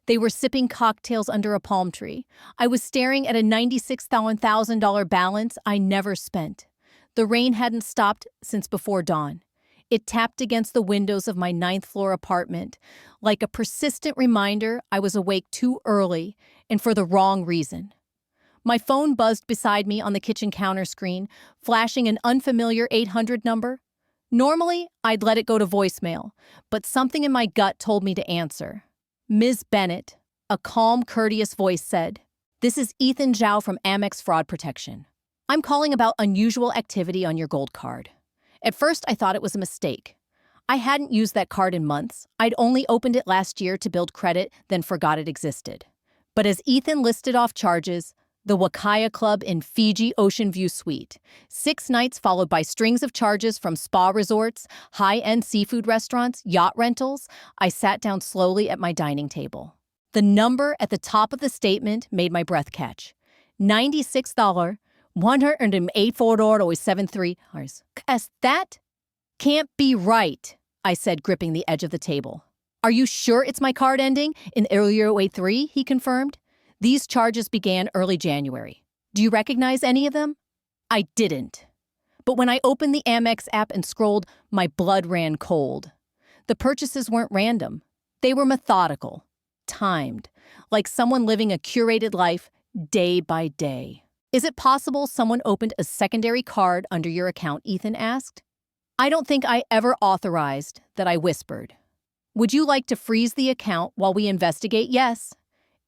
They were sipping cocktails under a palm tree. I was staring at a $96,000 balance I never spent. The rain hadn't stopped since before dawn. It tapped against the windows of my ninth-floor apartment, like a persistent reminder I was awake too early and for the wrong reason. My phone buzzed beside me on the kitchen counter screen, flashing an unfamiliar 800 number. Normally, I'd let it go to voicemail, but something in my gut told me to answer. Ms. Bennett, a calm, courteous voice said, "This is Ethan Zhao from Amex Fraud Protection. I'm calling about unusual activity on your gold card." At first, I thought it was a mistake. I hadn't used that card in months. I'd only opened it last year to build credit, then forgot it existed. But as Ethan listed off charges, the Wakaya Club in Fiji Ocean View Suite, 6 nights followed by strings of charges from spa resorts, high-end seafood restaurants, yacht rentals, I sat down slowly at my dining table. The number at the top of the statement made my breath catch. $96, $184.73. That can't be right, I said, gripping the edge of the table. "Are you sure it's my card ending in 0083? He confirmed. "These charges began early January. Do you recognize any of them?" I didn't. But when I opened the Amex app and scrolled, my blood ran cold. The purchases weren't random. They were methodical, timed, like someone living a curated life day by day. "Is it possible someone opened a secondary card under your account?" Ethan asked. "I don't think I ever authorized that," I whispered. "Would you like to freeze the account while we investigate?" "Yes."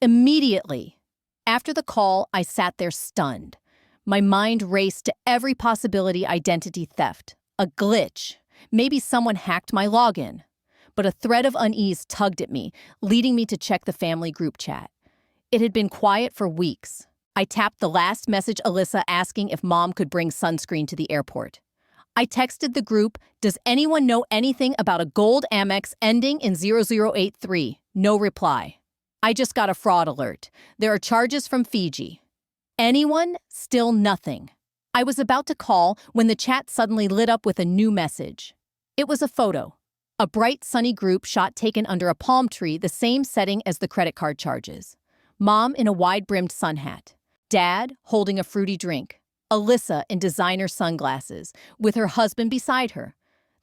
Immediately. After the call, I sat there stunned. My mind raced to every possibility: identity theft, a glitch, maybe someone hacked my login. But a thread of unease tugged at me, leading me to check the family group chat. It had been quiet for weeks. I tapped the last message, Alyssa asking if mom could bring sunscreen to the airport. I texted the group, "Does anyone know anything about a gold Amex ending in 0083? No reply. I just got a fraud alert. There are charges from Fiji. Anyone? Still nothing. I was about to call when the chat suddenly lit up with a new message. It was a photo. A bright, sunny group shot taken under a palm tree, the same setting as the credit card charges. Mom in a wide-brimmed sun hat. Dad holding a fruity drink. Alyssa in designer sunglasses, with her husband beside her.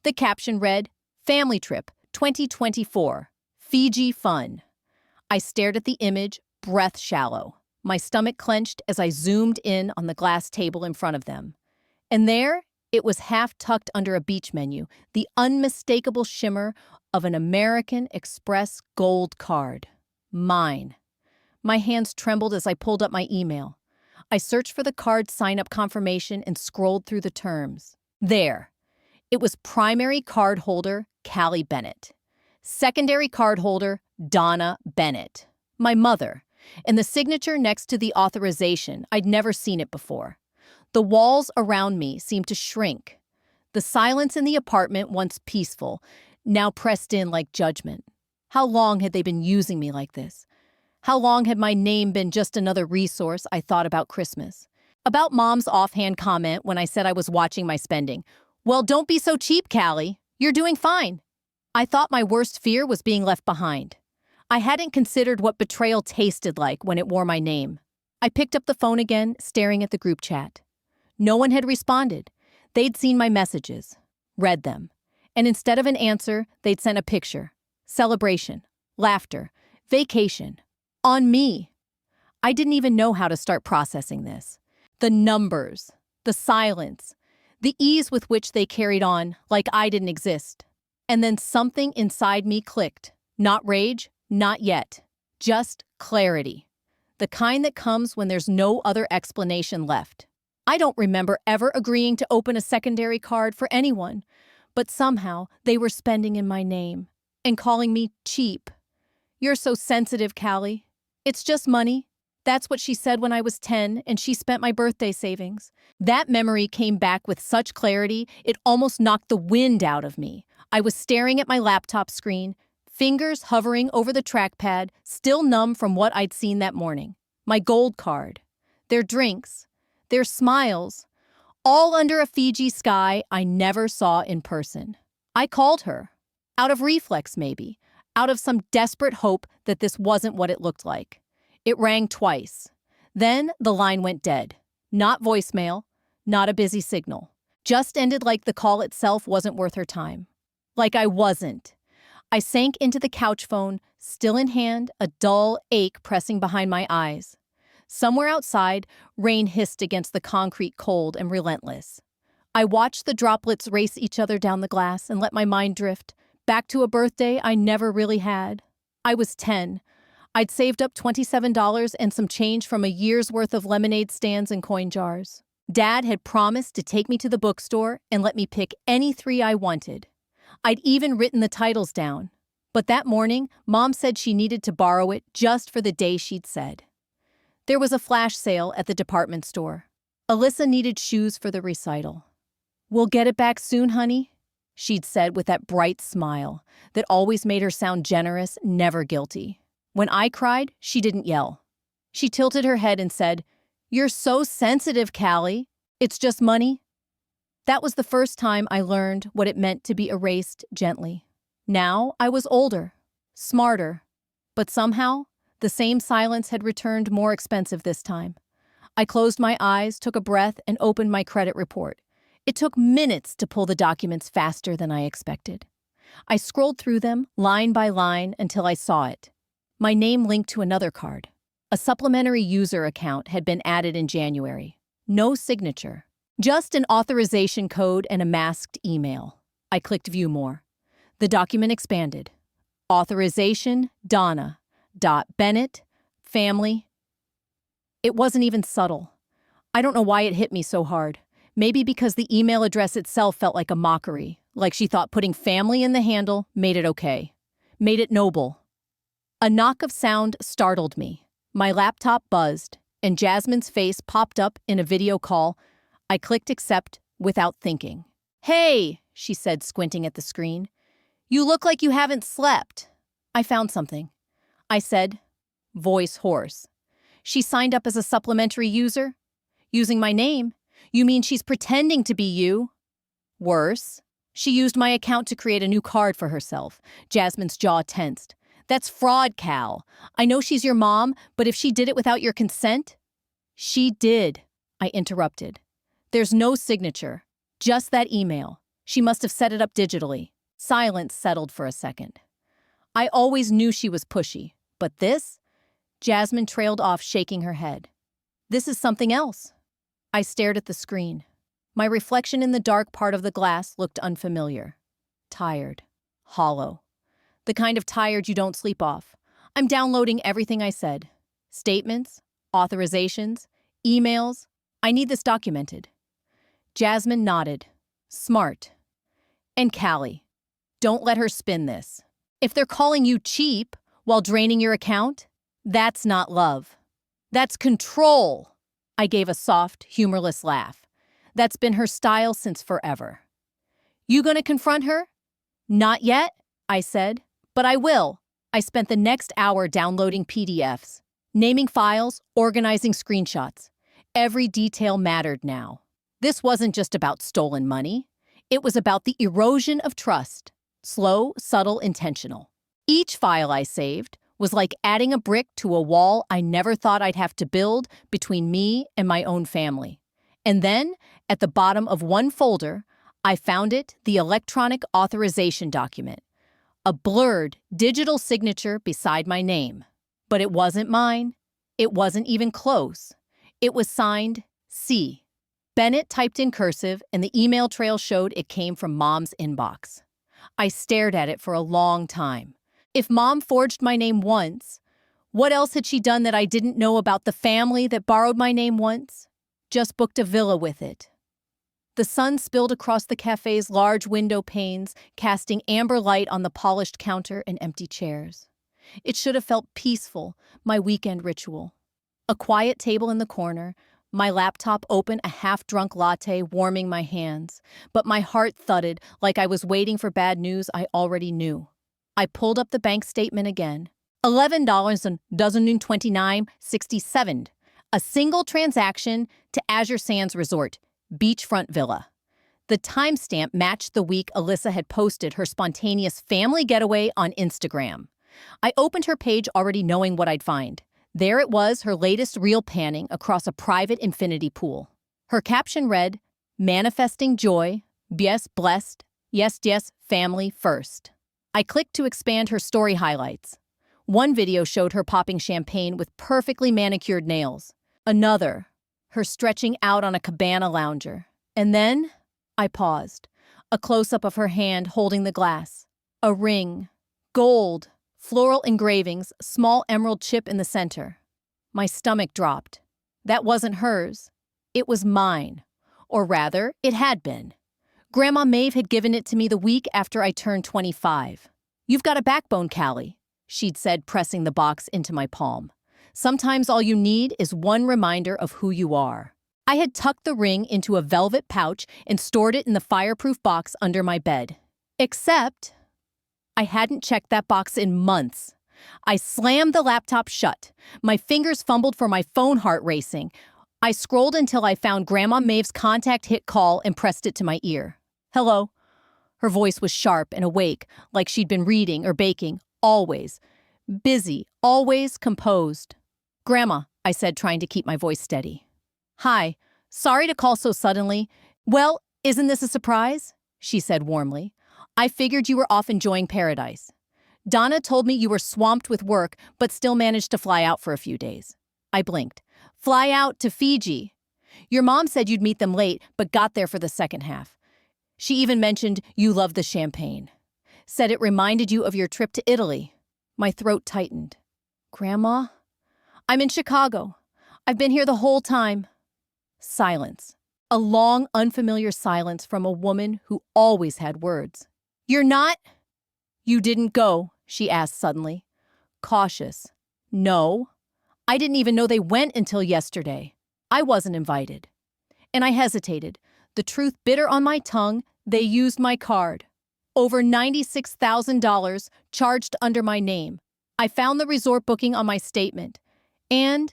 The caption read, "Family Trip 2024. Fiji Fun." I stared at the image, breath shallow. My stomach clenched as I zoomed in on the glass table in front of them. And there, it was half tucked under a beach menu, the unmistakable shimmer of an American Express gold card. Mine. My hands trembled as I pulled up my email. I searched for the card sign-up confirmation and scrolled through the terms. There. It was primary card holder Callie Bennett. Secondary card holder Donna Bennett, my mother, and the signature next to the authorization. I'd never seen it before. The walls around me seemed to shrink. The silence in the apartment, once peaceful, now pressed in like judgment. How long had they been using me like this? How long had my name been just another resource I thought about Christmas? About Mom's offhand comment when I said I was watching my spending. "Well, don't be so cheap, Callie. You're doing fine." I thought my worst fear was being left behind. I hadn't considered what betrayal tasted like when it wore my name. I picked up the phone again, staring at the group chat. No one had responded. They'd seen my messages, read them, and instead of an answer, they'd sent a picture. Celebration, laughter, vacation. On me. I didn't even know how to start processing this. The numbers, the silence, the ease with which they carried on like I didn't exist. And then something inside me clicked. Not rage, not yet. Just clarity. The kind that comes when there's no other explanation left. I don't remember ever agreeing to open a secondary card for anyone, but somehow they were spending in my name and calling me cheap. "You're so sensitive, Callie. It's just money." That's what she said when I was 10 and she spent my birthday savings. That memory came back with such clarity, it almost knocked the wind out of me. I was staring at my laptop screen, fingers hovering over the trackpad, still numb from what I'd seen that morning. My gold card. Their drinks. Their smiles. All under a Fiji sky I never saw in person. I called her. Out of reflex, maybe. out of some desperate hope that this wasn't what it looked like. It rang twice. Then the line went dead. Not voicemail, not a busy signal. Just ended like the call itself wasn't worth her time. Like I wasn't. I sank into the couch phone, still in hand, a dull ache pressing behind my eyes. Somewhere outside, rain hissed against the concrete, cold and relentless. I watched the droplets race each other down the glass and let my mind drift, back to a birthday I never really had. I was 10. I'd saved up $27 and some change from a year's worth of lemonade stands and coin jars. Dad had promised to take me to the bookstore and let me pick any 3 I wanted. I'd even written the titles down. But that morning, Mom said she needed to borrow it just for the day she'd said. There was a flash sale at the department store. Alyssa needed shoes for the recital. "We'll get it back soon, honey," she'd said with that bright smile that always made her sound generous, never guilty. When I cried, she didn't yell. She tilted her head and said, "You're so sensitive, Callie. It's just money." That was the first time I learned what it meant to be erased gently. Now I was older, smarter, but somehow the same silence had returned, more expensive this time. I closed my eyes, took a breath, and opened my credit report. It took minutes to pull the documents faster than I expected. I scrolled through them, line by line, until I saw it. My name linked to another card. A supplementary user account had been added in January. No signature. Just an authorization code and a masked email. I clicked View More. The document expanded. Authorization, Donna. Bennett, family. It wasn't even subtle. I don't know why it hit me so hard. Maybe because the email address itself felt like a mockery, like she thought putting family in the handle made it okay, made it noble. A knock of sound startled me. My laptop buzzed, and Jasmine's face popped up in a video call. I clicked accept without thinking. "Hey," she said, squinting at the screen. "You look like you haven't slept." "I found something," I said, voice hoarse. "She signed up as a supplementary user? Using my name? You mean she's pretending to be you?" "Worse. She used my account to create a new card for herself." Jasmine's jaw tensed. "That's fraud, Cal. I know she's your mom, but if she did it without your consent?" "She did," I interrupted. "There's no signature. Just that email. She must have set it up digitally." Silence settled for a second. I always knew she was pushy, but this? Jasmine trailed off, shaking her head. "This is something else." I stared at the screen. My reflection in the dark part of the glass looked unfamiliar. Tired. Hollow. The kind of tired you don't sleep off. I'm downloading everything I said. Statements, authorizations, emails. I need this documented. Jasmine nodded. Smart. "And Callie, don't let her spin this. If they're calling you cheap while draining your account, that's not love. That's control." I gave a soft, humorless laugh. That's been her style since forever. "You gonna confront her?" "Not yet," I said, "but I will." I spent the next hour downloading PDFs, naming files, organizing screenshots. Every detail mattered now. This wasn't just about stolen money. It was about the erosion of trust. Slow, subtle, intentional. Each file I saved was like adding a brick to a wall I never thought I'd have to build between me and my own family. And then, at the bottom of one folder, I found it, the electronic authorization document. A blurred, digital signature beside my name. But it wasn't mine. It wasn't even close. It was signed C. Bennett typed in cursive, and the email trail showed it came from Mom's inbox. I stared at it for a long time. If Mom forged my name once, what else had she done that I didn't know about the family that borrowed my name once? Just booked a villa with it. The sun spilled across the cafe's large window panes, casting amber light on the polished counter and empty chairs. It should have felt peaceful, my weekend ritual. A quiet table in the corner, my laptop open, a half-drunk latte warming my hands. But my heart thudded like I was waiting for bad news I already knew. I pulled up the bank statement again. $11.29.67. A single transaction to Azure Sands Resort, beachfront villa. The timestamp matched the week Alyssa had posted her spontaneous family getaway on Instagram. I opened her page already knowing what I'd find. There it was, her latest reel panning across a private infinity pool. Her caption read, "Manifesting joy, yes, blessed, yes, family first." I clicked to expand her story highlights. One video showed her popping champagne with perfectly manicured nails. Another, her stretching out on a cabana lounger. And then, I paused. A close-up of her hand holding the glass. A ring. Gold. Floral engravings, small emerald chip in the center. My stomach dropped. That wasn't hers. It was mine. Or rather, it had been. Grandma Maeve had given it to me the week after I turned 25. "You've got a backbone, Callie," she'd said, pressing the box into my palm. "Sometimes all you need is one reminder of who you are." I had tucked the ring into a velvet pouch and stored it in the fireproof box under my bed. Except I hadn't checked that box in months. I slammed the laptop shut. My fingers fumbled for my phone, heart racing. I scrolled until I found Grandma Maeve's contact hit call and pressed it to my ear. "Hello." Her voice was sharp and awake, like she'd been reading or baking, always. Busy, always composed. "Grandma," I said, trying to keep my voice steady. "Hi. Sorry to call so suddenly." "Well, isn't this a surprise?" she said warmly. "I figured you were off enjoying paradise. Donna told me you were swamped with work, but still managed to fly out for a few days." I blinked. "Fly out to Fiji. Your mom said you'd meet them late, but got there for the second half. She even mentioned you loved the champagne. Said it reminded you of your trip to Italy." My throat tightened. "Grandma?" "I'm in Chicago. I've been here the whole time." Silence. A long, unfamiliar silence from a woman who always had words. "You're not—" "You didn't go?" she asked suddenly. Cautious. "No. I didn't even know they went until yesterday. I wasn't invited." And I hesitated. The truth bitter on my tongue, they used my card. Over $96,000 charged under my name. I found the resort booking on my statement. "And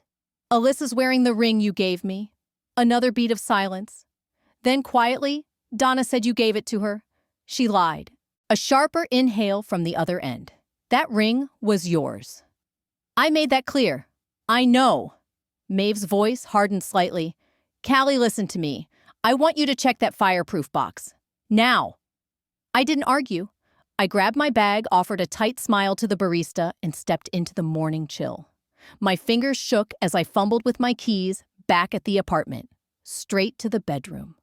Alyssa's wearing the ring you gave me." Another beat of silence. Then quietly, "Donna said you gave it to her." She lied. A sharper inhale from the other end. "That ring was yours." "I made that clear." "I know." Maeve's voice hardened slightly. "Callie, listen to me. I want you to check that fireproof box. Now." I didn't argue. I grabbed my bag, offered a tight smile to the barista, and stepped into the morning chill. My fingers shook as I fumbled with my keys back at the apartment, straight to the bedroom.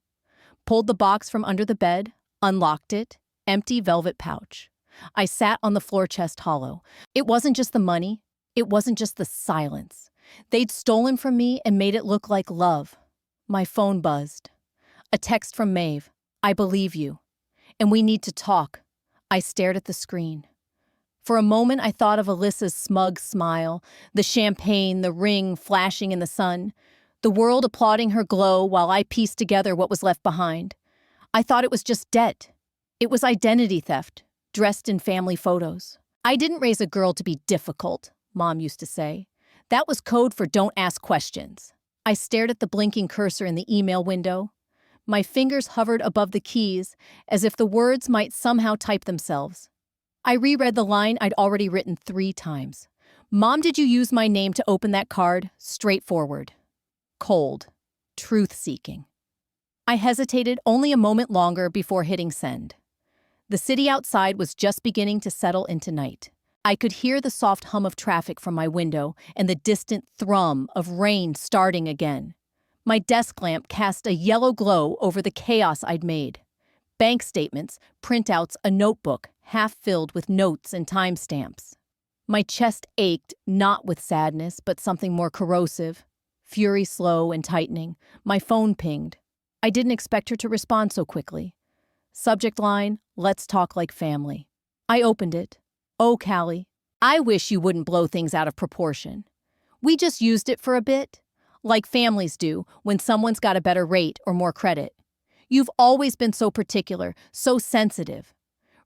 Pulled the box from under the bed, unlocked it, empty velvet pouch. I sat on the floor, chest hollow. It wasn't just the money. It wasn't just the silence. They'd stolen from me and made it look like love. My phone buzzed. A text from Maeve. "I believe you. And we need to talk." I stared at the screen. For a moment, I thought of Alyssa's smug smile, the champagne, the ring flashing in the sun, the world applauding her glow while I pieced together what was left behind. I thought it was just debt. It was identity theft, dressed in family photos. "I didn't raise a girl to be difficult," Mom used to say. That was code for don't ask questions. I stared at the blinking cursor in the email window. My fingers hovered above the keys, as if the words might somehow type themselves. I reread the line I'd already written 3 times. "Mom, did you use my name to open that card?" Straightforward. Cold. Truth-seeking. I hesitated only a moment longer before hitting send. The city outside was just beginning to settle into night. I could hear the soft hum of traffic from my window and the distant thrum of rain starting again. My desk lamp cast a yellow glow over the chaos I'd made. Bank statements, printouts, a notebook, half filled with notes and timestamps. My chest ached, not with sadness, but something more corrosive. Fury slow and tightening. My phone pinged. I didn't expect her to respond so quickly. Subject line, "Let's talk like family." I opened it. "Oh, Callie, I wish you wouldn't blow things out of proportion. We just used it for a bit. Like families do when someone's got a better rate or more credit. You've always been so particular, so sensitive.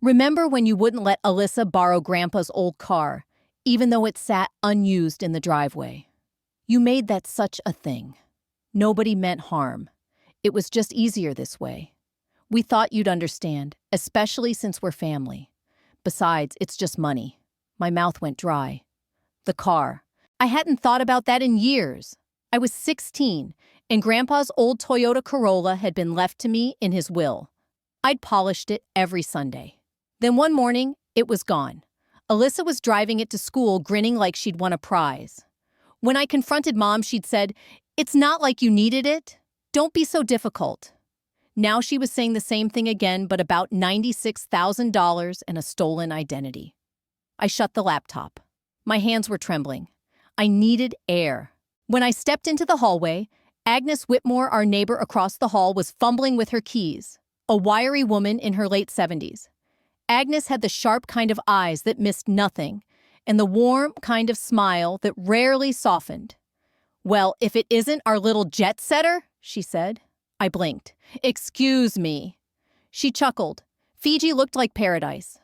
Remember when you wouldn't let Alyssa borrow Grandpa's old car, even though it sat unused in the driveway? You made that such a thing. Nobody meant harm. It was just easier this way. We thought you'd understand, especially since we're family. Besides, it's just money. My mouth went dry. The car. I hadn't thought about that in years. I was 16, and Grandpa's old Toyota Corolla had been left to me in his will. I'd polished it every Sunday. Then one morning, it was gone. Alyssa was driving it to school, grinning like she'd won a prize. When I confronted Mom, she'd said, "It's not like you needed it. Don't be so difficult." Now she was saying the same thing again, but about $96,000 and a stolen identity. I shut the laptop. My hands were trembling. I needed air. When I stepped into the hallway, Agnes Whitmore, our neighbor across the hall, was fumbling with her keys, a wiry woman in her late 70s. Agnes had the sharp kind of eyes that missed nothing, and the warm kind of smile that rarely softened. "Well, if it isn't our little jet setter," she said. I blinked. "Excuse me." She chuckled. "Fiji looked like paradise.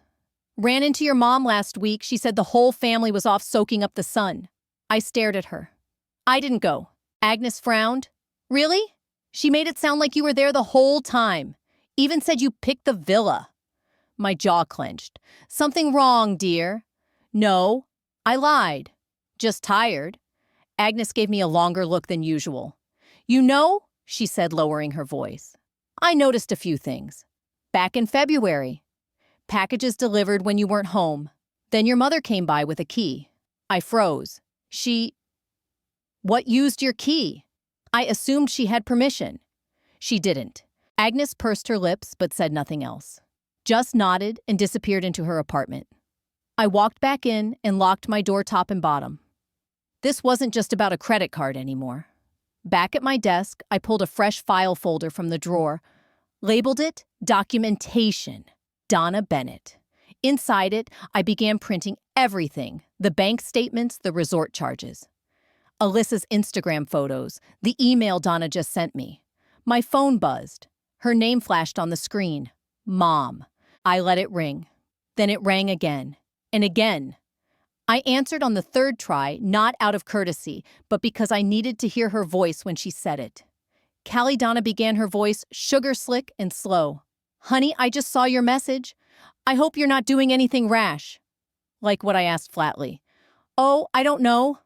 Ran into your mom last week. She said the whole family was off soaking up the sun." I stared at her. "I didn't go." Agnes frowned. "Really? She made it sound like you were there the whole time. Even said you picked the villa." My jaw clenched. "Something wrong, dear?" "No, I lied. Just tired." Agnes gave me a longer look than usual. "You know," she said, lowering her voice, "I noticed a few things. Back in February. Packages delivered when you weren't home. Then your mother came by with a key." I froze. "What used your key?" I assumed she had permission. She didn't. Agnes pursed her lips but said nothing else. Just nodded and disappeared into her apartment. I walked back in and locked my door top and bottom. This wasn't just about a credit card anymore. Back at my desk, I pulled a fresh file folder from the drawer, labeled it Documentation, Donna Bennett. Inside it, I began printing everything: the bank statements, the resort charges, Alyssa's Instagram photos, the email Donna just sent me. My phone buzzed. Her name flashed on the screen. Mom. I let it ring. Then it rang again. And again. I answered on the third try, not out of courtesy, but because I needed to hear her voice when she said it. Callie Donna began, her voice sugar slick and slow. "Honey, I just saw your message. I hope you're not doing anything rash." Like what I asked flatly. "Oh, I don't know.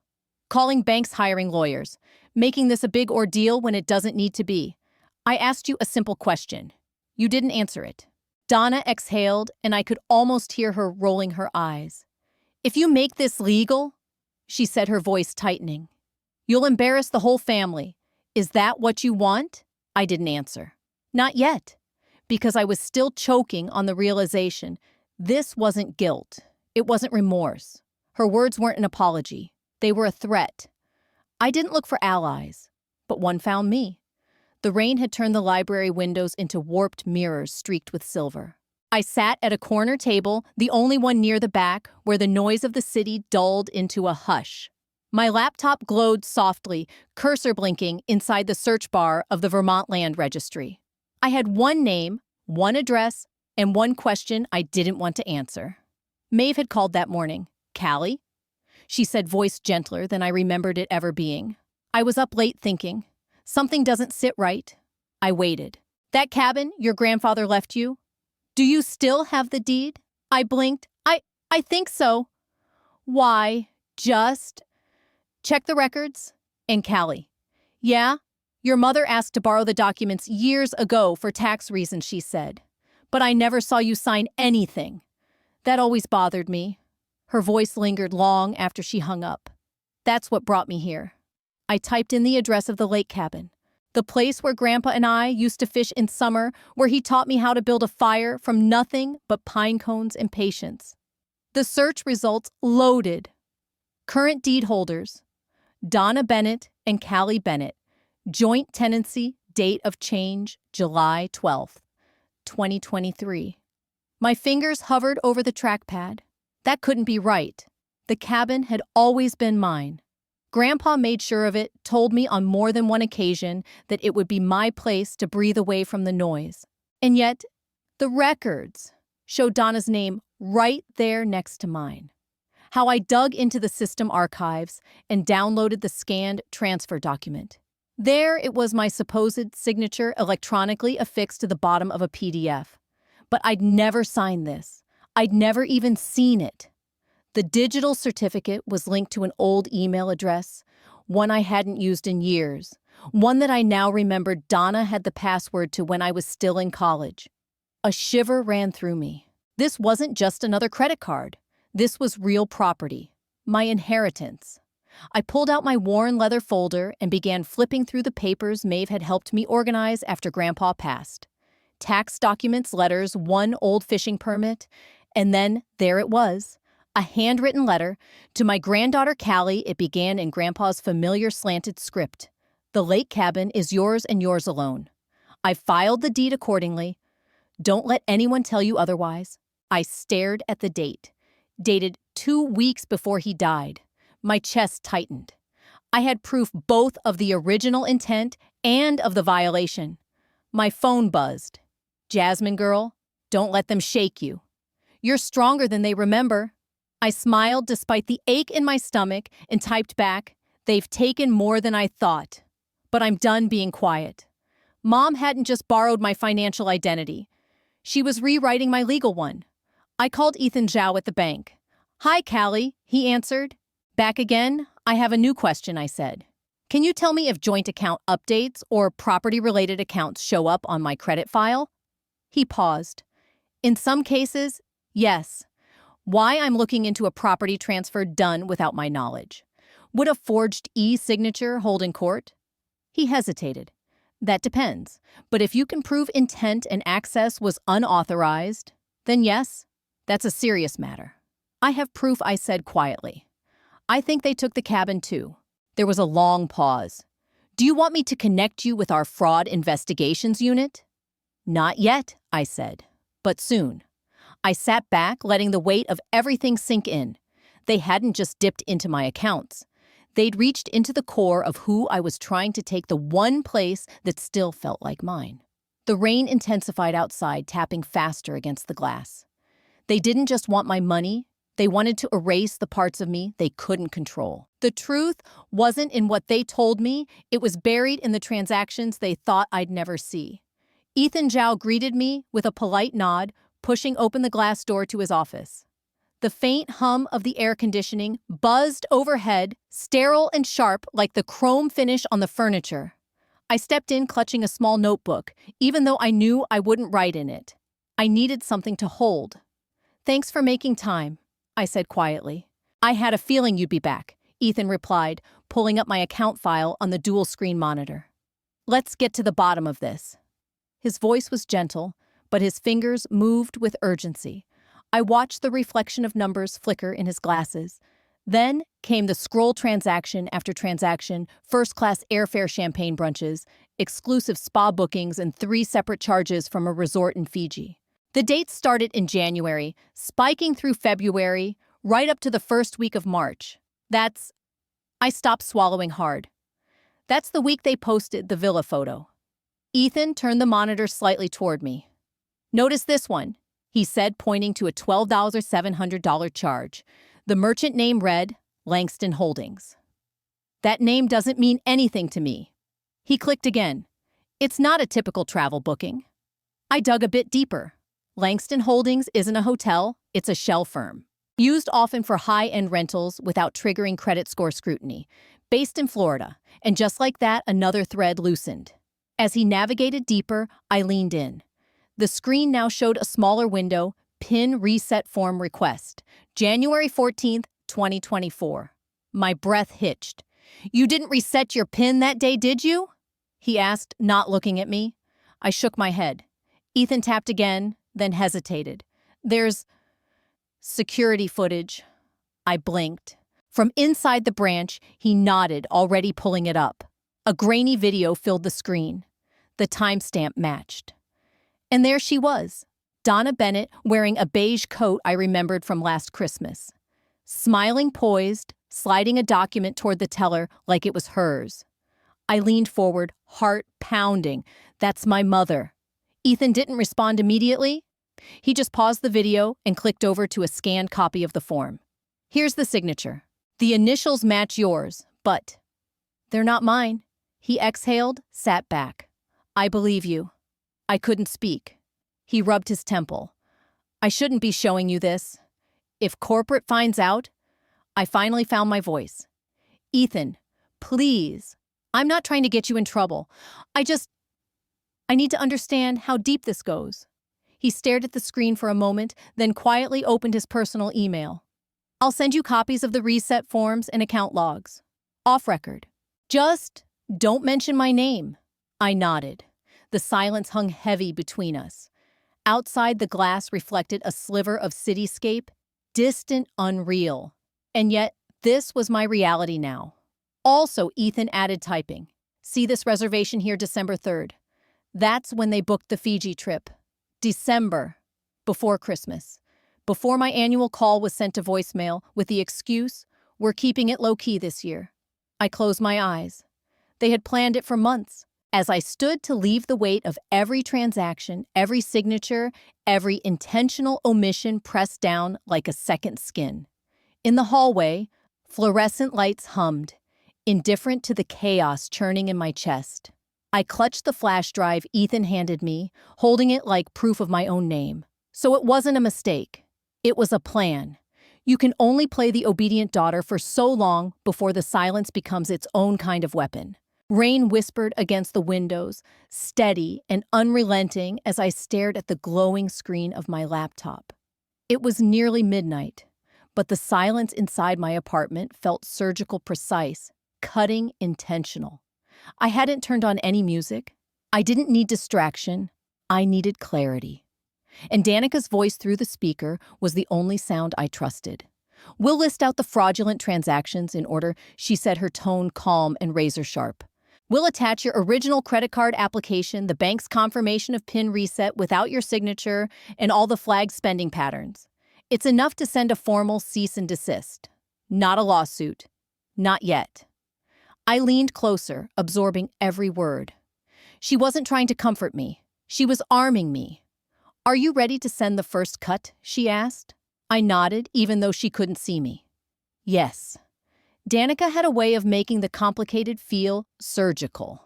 Calling banks, hiring lawyers. Making this a big ordeal when it doesn't need to be. I asked you a simple question. You didn't answer it." Donna exhaled, and I could almost hear her rolling her eyes. "If you make this legal," she said, her voice tightening, "you'll embarrass the whole family. Is that what you want?" I didn't answer. Not yet, because I was still choking on the realization this wasn't guilt. It wasn't remorse. Her words weren't an apology. They were a threat. I didn't look for allies, but one found me. The rain had turned the library windows into warped mirrors streaked with silver. I sat at a corner table, the only one near the back, where the noise of the city dulled into a hush. My laptop glowed softly, cursor blinking inside the search bar of the Vermont Land Registry. I had one name, one address, and one question I didn't want to answer. Maeve had called that morning. "Callie?" She said, voice gentler than I remembered it ever being. I was up late thinking. Something doesn't sit right. I waited. "That cabin your grandfather left you? Do you still have the deed?" I blinked. I think so." "Why, just check the records?" And Callie. "Yeah, your mother asked to borrow the documents years ago for tax reasons," she said. "But I never saw you sign anything. That always bothered me." Her voice lingered long after she hung up. "That's what brought me here." I typed in the address of the lake cabin, the place where Grandpa and I used to fish in summer, where he taught me how to build a fire from nothing but pine cones and patience. The search results loaded. Current deed holders: Donna Bennett and Callie Bennett. Joint tenancy, date of change, July 12th, 2023. My fingers hovered over the trackpad. That couldn't be right. The cabin had always been mine. Grandpa made sure of it, told me on more than one occasion that it would be my place to breathe away from the noise. And yet, the records showed Donna's name right there next to mine. How I dug into the system archives and downloaded the scanned transfer document. There it was, my supposed signature electronically affixed to the bottom of a PDF. But I'd never signed this. I'd never even seen it. The digital certificate was linked to an old email address, one I hadn't used in years, one that I now remembered Donna had the password to when I was still in college. A shiver ran through me. This wasn't just another credit card. This was real property, my inheritance. I pulled out my worn leather folder and began flipping through the papers Maeve had helped me organize after Grandpa passed. Tax documents, letters, one old fishing permit, and then there it was, a handwritten letter. To my granddaughter Callie, it began in Grandpa's familiar slanted script. The lake cabin is yours and yours alone. I filed the deed accordingly. Don't let anyone tell you otherwise. I stared at the date, dated 2 weeks before he died. My chest tightened. I had proof both of the original intent and of the violation. My phone buzzed. Jasmine girl, don't let them shake you. You're stronger than they remember. I smiled despite the ache in my stomach and typed back, they've taken more than I thought. But I'm done being quiet. Mom hadn't just borrowed my financial identity. She was rewriting my legal one. I called Ethan Zhao at the bank. Hi, Callie, he answered. Back again? I have a new question, I said. Can you tell me if joint account updates or property-related accounts show up on my credit file? He paused. In some cases, yes. Why I'm looking into a property transfer done without my knowledge. Would a forged e-signature hold in court? He hesitated. That depends. But if you can prove intent and access was unauthorized, then yes, that's a serious matter. I have proof, I said quietly. I think they took the cabin too. There was a long pause. Do you want me to connect you with our fraud investigations unit? Not yet, I said, but soon. I sat back, letting the weight of everything sink in. They hadn't just dipped into my accounts. They'd reached into the core of who I was trying to take, the one place that still felt like mine. The rain intensified outside, tapping faster against the glass. They didn't just want my money. They wanted to erase the parts of me they couldn't control. The truth wasn't in what they told me. It was buried in the transactions they thought I'd never see. Ethan Zhao greeted me with a polite nod, pushing open the glass door to his office. The faint hum of the air conditioning buzzed overhead, sterile and sharp like the chrome finish on the furniture. I stepped in clutching a small notebook, even though I knew I wouldn't write in it. I needed something to hold. Thanks for making time, I said quietly. I had a feeling you'd be back, Ethan replied, pulling up my account file on the dual-screen monitor. Let's get to the bottom of this. His voice was gentle, but his fingers moved with urgency. I watched the reflection of numbers flicker in his glasses. Then came the scroll transaction after transaction, first-class airfare champagne brunches, exclusive spa bookings, and 3 separate charges from a resort in Fiji. The dates started in January, spiking through February, right up to the first week of March. I stopped swallowing hard. That's the week they posted the villa photo. Ethan turned the monitor slightly toward me. Notice this one, he said, pointing to a $12,700 charge. The merchant name read Langston Holdings. That name doesn't mean anything to me. He clicked again. It's not a typical travel booking. I dug a bit deeper. Langston Holdings isn't a hotel, it's a shell firm. Used often for high-end rentals without triggering credit score scrutiny. Based in Florida. And just like that, another thread loosened. As he navigated deeper, I leaned in. The screen now showed a smaller window, PIN reset form request. January 14th, 2024. My breath hitched. You didn't reset your PIN that day, did you? He asked, not looking at me. I shook my head. Ethan tapped again, then hesitated. There's security footage. I blinked. From inside the branch, he nodded, already pulling it up. A grainy video filled the screen. The timestamp matched. And there she was, Donna Bennett, wearing a beige coat I remembered from last Christmas. Smiling, poised, sliding a document toward the teller like it was hers. I leaned forward, heart pounding. That's my mother. Ethan didn't respond immediately. He just paused the video and clicked over to a scanned copy of the form. Here's the signature. The initials match yours, but they're not mine. He exhaled, sat back. I believe you. I couldn't speak. He rubbed his temple. I shouldn't be showing you this. If corporate finds out, I finally found my voice. Ethan, please. I'm not trying to get you in trouble. I need to understand how deep this goes. He stared at the screen for a moment, then quietly opened his personal email. I'll send you copies of the reset forms and account logs. Off record. Just don't mention my name. I nodded. The silence hung heavy between us. Outside, the glass reflected a sliver of cityscape, distant, unreal. And yet, this was my reality now. Also, Ethan added, typing. See this reservation here, December 3rd. That's when they booked the Fiji trip. December. Before Christmas. Before my annual call was sent to voicemail with the excuse, we're keeping it low-key this year. I closed my eyes. They had planned it for months. As I stood to leave the weight of every transaction, every signature, every intentional omission pressed down like a second skin. In the hallway, fluorescent lights hummed, indifferent to the chaos churning in my chest. I clutched the flash drive Ethan handed me, holding it like proof of my own name. So it wasn't a mistake. It was a plan. You can only play the obedient daughter for so long before the silence becomes its own kind of weapon. Rain whispered against the windows, steady and unrelenting as I stared at the glowing screen of my laptop. It was nearly midnight, but the silence inside my apartment felt surgical precise, cutting, intentional. I hadn't turned on any music. I didn't need distraction. I needed clarity. And Danica's voice through the speaker was the only sound I trusted. We'll list out the fraudulent transactions in order, she said, her tone calm and razor-sharp. We'll attach your original credit card application, the bank's confirmation of PIN reset without your signature, and all the flagged spending patterns. It's enough to send a formal cease and desist. Not a lawsuit. Not yet. I leaned closer, absorbing every word. She wasn't trying to comfort me. She was arming me. Are you ready to send the first cut? She asked. I nodded, even though she couldn't see me. Yes. Danica had a way of making the complicated feel surgical.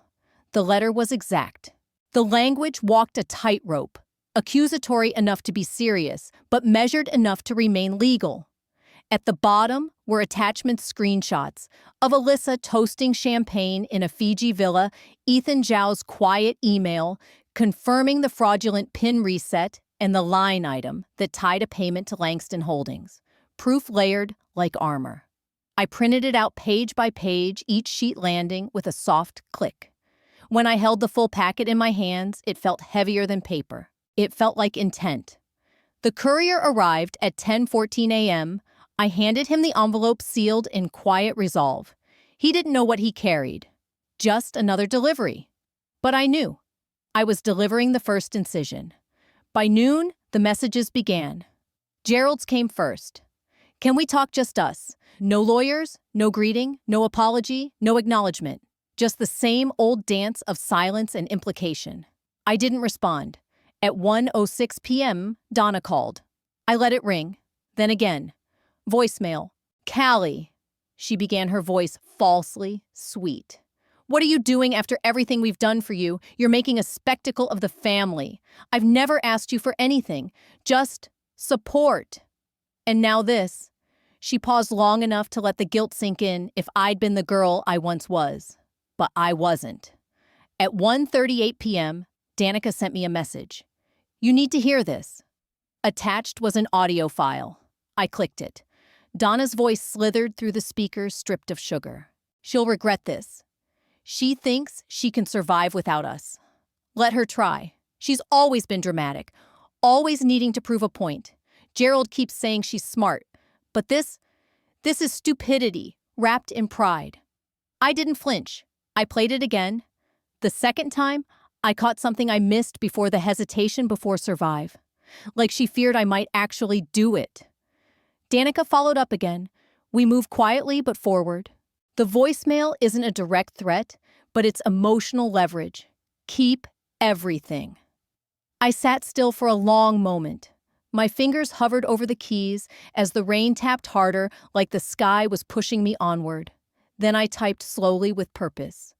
The letter was exact. The language walked a tightrope, accusatory enough to be serious, but measured enough to remain legal. At the bottom were attachment screenshots of Alyssa toasting champagne in a Fiji villa, Ethan Zhao's quiet email confirming the fraudulent PIN reset, and the line item that tied a payment to Langston Holdings. Proof layered like armor. I printed it out page by page, each sheet landing with a soft click. When I held the full packet in my hands, it felt heavier than paper. It felt like intent. The courier arrived at 10:14 a.m. I handed him the envelope sealed in quiet resolve. He didn't know what he carried. Just another delivery. But I knew. I was delivering the first incision. By noon, the messages began. Gerald's came first. Can we talk just us? No lawyers, no greeting, no apology, no acknowledgement. Just the same old dance of silence and implication. I didn't respond. At 1:06 p.m., Donna called. I let it ring. Then again. Voicemail. Callie. She began, her voice falsely sweet. What are you doing after everything we've done for you? You're making a spectacle of the family. I've never asked you for anything. Just support. And now this. She paused long enough to let the guilt sink in if I'd been the girl I once was. But I wasn't. At 1:38 p.m., Danica sent me a message. You need to hear this. Attached was an audio file. I clicked it. Donna's voice slithered through the speakers stripped of sugar. She'll regret this. She thinks she can survive without us. Let her try. She's always been dramatic, always needing to prove a point. Gerald keeps saying she's smart, but this is stupidity wrapped in pride. I didn't flinch. I played it again. The second time, I caught something I missed before the hesitation before survive. Like she feared I might actually do it. Danica followed up again. We move quietly but forward. The voicemail isn't a direct threat, but it's emotional leverage. Keep everything. I sat still for a long moment. My fingers hovered over the keys as the rain tapped harder, like the sky was pushing me onward. Then I typed slowly with purpose.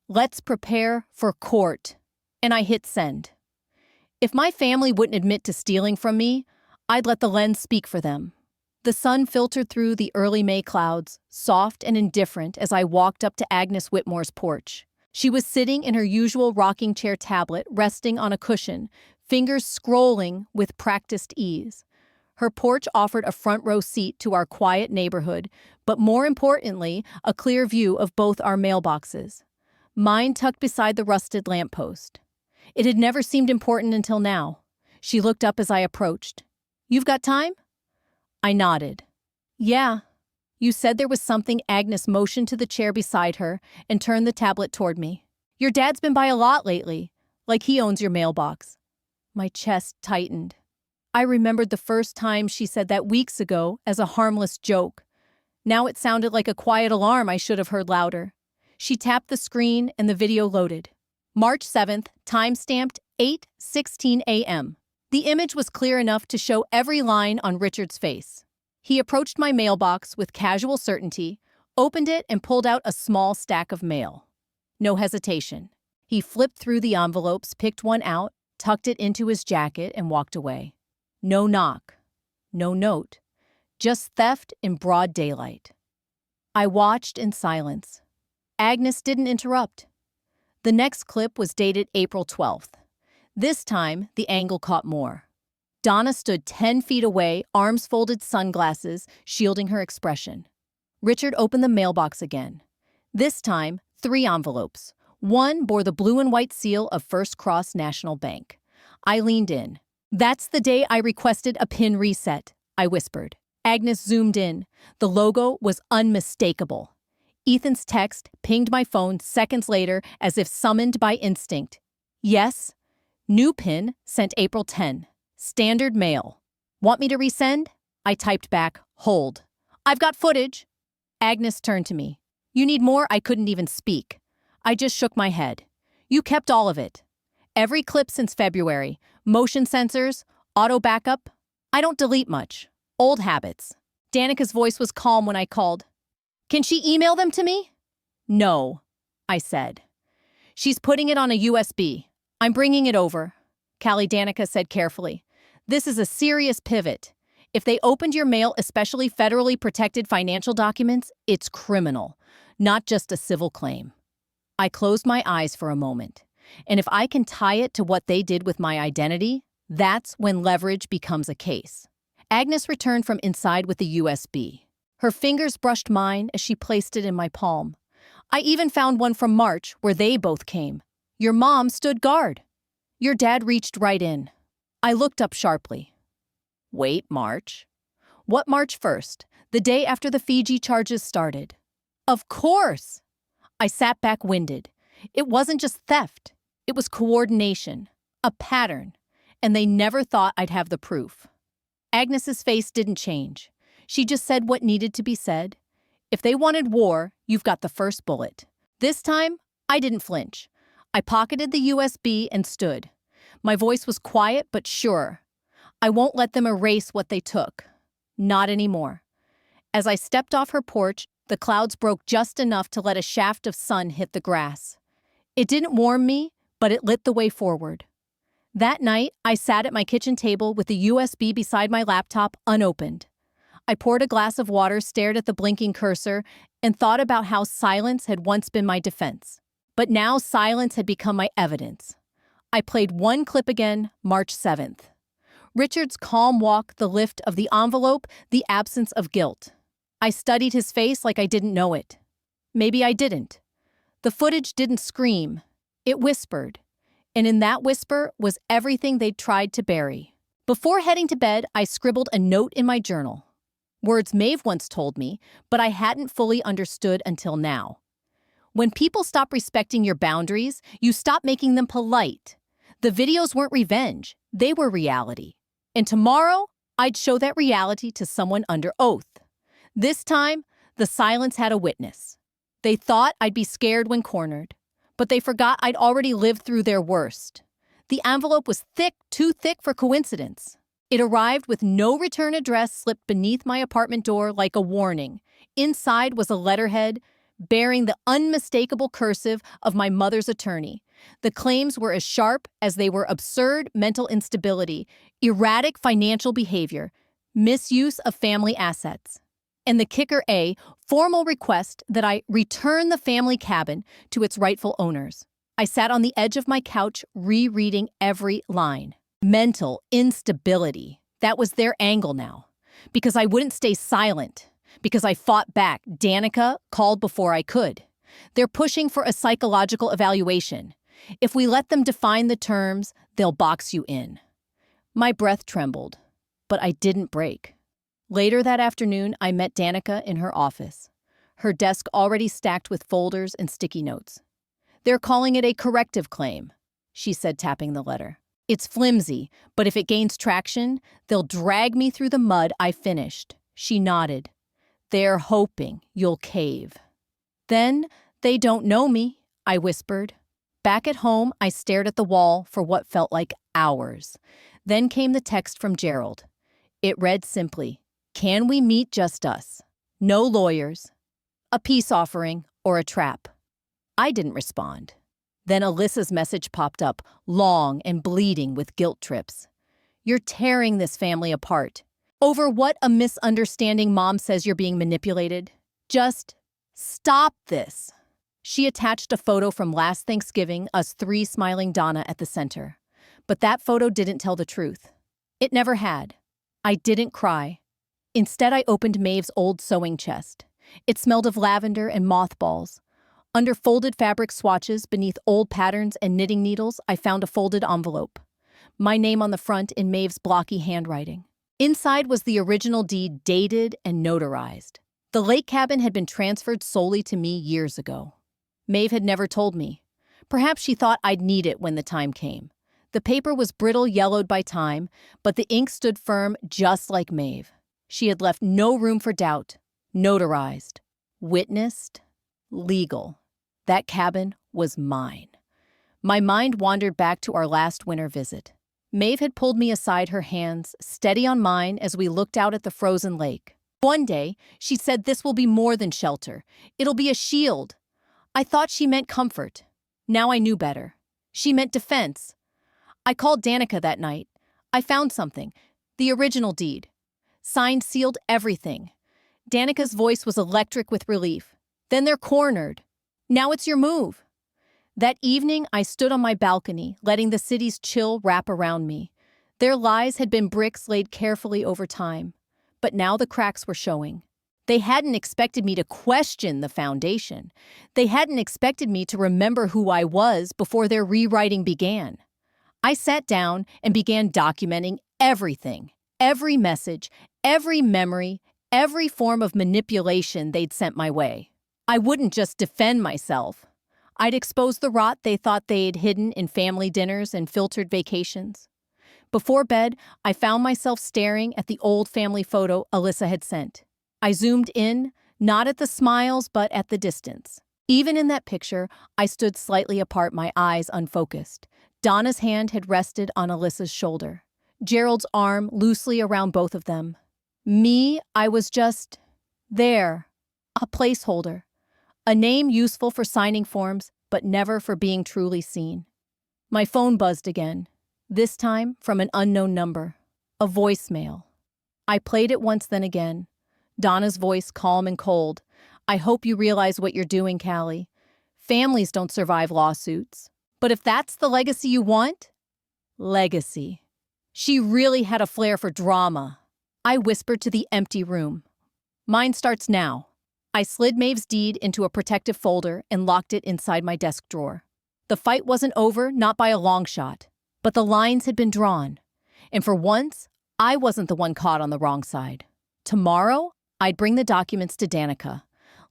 Let's prepare for court. And I hit send. If my family wouldn't admit to stealing from me, I'd let the lens speak for them. The sun filtered through the early May clouds, soft and indifferent as I walked up to Agnes Whitmore's porch. She was sitting in her usual rocking chair tablet, resting on a cushion, fingers scrolling with practiced ease. Her porch offered a front row seat to our quiet neighborhood, but more importantly, a clear view of both our mailboxes. Mine tucked beside the rusted lamppost. It had never seemed important until now. She looked up as I approached. "You've got time?" I nodded. "Yeah." "You said there was something." Agnes motioned to the chair beside her and turned the tablet toward me. "Your dad's been by a lot lately, like he owns your mailbox." My chest tightened. I remembered the first time she said that weeks ago as a harmless joke. Now it sounded like a quiet alarm I should have heard louder. She tapped the screen and the video loaded. March 7th, time-stamped 8:16 a.m. The image was clear enough to show every line on Richard's face. He approached my mailbox with casual certainty, opened it and pulled out a small stack of mail. No hesitation. He flipped through the envelopes, picked one out, tucked it into his jacket and walked away. No knock. No note. Just theft in broad daylight. I watched in silence. Agnes didn't interrupt. The next clip was dated April 12th. This time, the angle caught more. Donna stood 10 feet away, arms folded, sunglasses, shielding her expression. Richard opened the mailbox again. This time, 3 envelopes. One bore the blue and white seal of First Cross National Bank. I leaned in. "That's the day I requested a PIN reset," I whispered. Agnes zoomed in. The logo was unmistakable. Ethan's text pinged my phone seconds later as if summoned by instinct. "Yes. New PIN sent April 10. Standard mail. Want me to resend?" I typed back, "Hold. I've got footage." Agnes turned to me. "You need more?" I couldn't even speak. I just shook my head. "You kept all of it. Every clip since February. Motion sensors, auto backup. I don't delete much. Old habits." Danica's voice was calm when I called. "Can she email them to me?" "No," I said. "She's putting it on a USB. I'm bringing it over," Callie Danica said carefully. "This is a serious pivot. If they opened your mail, especially federally protected financial documents, it's criminal, not just a civil claim." I closed my eyes for a moment. And if I can tie it to what they did with my identity, that's when leverage becomes a case. Agnes returned from inside with the USB. Her fingers brushed mine as she placed it in my palm. "I even found one from March where they both came. Your mom stood guard. Your dad reached right in." I looked up sharply. "Wait, March? What March 1st? The day after the Fiji charges started?" "Of course!" I sat back winded. It wasn't just theft. It was coordination, a pattern, and they never thought I'd have the proof. Agnes's face didn't change. She just said what needed to be said. "If they wanted war, you've got the first bullet." This time, I didn't flinch. I pocketed the USB and stood. My voice was quiet but sure. "I won't let them erase what they took. Not anymore." As I stepped off her porch, the clouds broke just enough to let a shaft of sun hit the grass. It didn't warm me, but it lit the way forward. That night, I sat at my kitchen table with the USB beside my laptop unopened. I poured a glass of water, stared at the blinking cursor, and thought about how silence had once been my defense. But now silence had become my evidence. I played one clip again, March 7th. Richard's calm walk, the lift of the envelope, the absence of guilt. I studied his face like I didn't know it. Maybe I didn't. The footage didn't scream. It whispered. And in that whisper was everything they'd tried to bury. Before heading to bed, I scribbled a note in my journal. Words Maeve once told me, but I hadn't fully understood until now. When people stop respecting your boundaries, you stop making them polite. The videos weren't revenge. They were reality. And tomorrow, I'd show that reality to someone under oath. This time, the silence had a witness. They thought I'd be scared when cornered, but they forgot I'd already lived through their worst. The envelope was thick, too thick for coincidence. It arrived with no return address slipped beneath my apartment door like a warning. Inside was a letterhead, bearing the unmistakable cursive of my mother's attorney. The claims were as sharp as they were absurd mental instability, erratic financial behavior, misuse of family assets. And the kicker A, formal request that I return the family cabin to its rightful owners. I sat on the edge of my couch rereading every line. Mental instability. That was their angle now. Because I wouldn't stay silent. Because I fought back. Danica called before I could. They're pushing for a psychological evaluation. If we let them define the terms, they'll box you in. My breath trembled, but I didn't break. Later that afternoon, I met Danica in her office, her desk already stacked with folders and sticky notes. "They're calling it a corrective claim," she said, tapping the letter. "It's flimsy, but if it gains traction, they'll drag me through the mud I finished." She nodded. "They're hoping you'll cave." "Then they don't know me," I whispered. Back at home, I stared at the wall for what felt like hours. Then came the text from Gerald. It read simply, "Can we meet just us? No lawyers. A peace offering or a trap." I didn't respond. Then Alyssa's message popped up, long and bleeding with guilt trips. "You're tearing this family apart. Over what? A misunderstanding. Mom says you're being manipulated. Just stop this." She attached a photo from last Thanksgiving, us three smiling, Donna at the center. But that photo didn't tell the truth. It never had. I didn't cry. Instead, I opened Maeve's old sewing chest. It smelled of lavender and mothballs. Under folded fabric swatches, beneath old patterns and knitting needles, I found a folded envelope. My name on the front in Maeve's blocky handwriting. Inside was the original deed, dated and notarized. The lake cabin had been transferred solely to me years ago. Maeve had never told me. Perhaps she thought I'd need it when the time came. The paper was brittle, yellowed by time, but the ink stood firm just like Maeve. She had left no room for doubt. Notarized. Witnessed. Legal. That cabin was mine. My mind wandered back to our last winter visit. Maeve had pulled me aside, her hands steady on mine as we looked out at the frozen lake. One day, she said, "This will be more than shelter. It'll be a shield." I thought she meant comfort. Now I knew better. She meant defense. I called Danica that night. I found something. The original deed. Signed, sealed, everything. Danica's voice was electric with relief. "Then they're cornered. Now it's your move." That evening, I stood on my balcony, letting the city's chill wrap around me. Their lies had been bricks laid carefully over time. But now the cracks were showing. They hadn't expected me to question the foundation. They hadn't expected me to remember who I was before their rewriting began. I sat down and began documenting everything, every message, every memory, every form of manipulation they'd sent my way. I wouldn't just defend myself. I'd expose the rot they thought they'd hidden in family dinners and filtered vacations. Before bed, I found myself staring at the old family photo Alyssa had sent. I zoomed in, not at the smiles, but at the distance. Even in that picture, I stood slightly apart, my eyes unfocused. Donna's hand had rested on Alyssa's shoulder. Gerald's arm loosely around both of them. Me, I was just there. A placeholder. A name useful for signing forms, but never for being truly seen. My phone buzzed again, this time from an unknown number. A voicemail. I played it once, then again. Donna's voice, calm and cold. "I hope you realize what you're doing, Callie. Families don't survive lawsuits. But if that's the legacy you want?" Legacy. She really had a flair for drama. I whispered to the empty room. "Mine starts now." I slid Maeve's deed into a protective folder and locked it inside my desk drawer. The fight wasn't over, not by a long shot. But the lines had been drawn. And for once, I wasn't the one caught on the wrong side. Tomorrow, I'd bring the documents to Danica.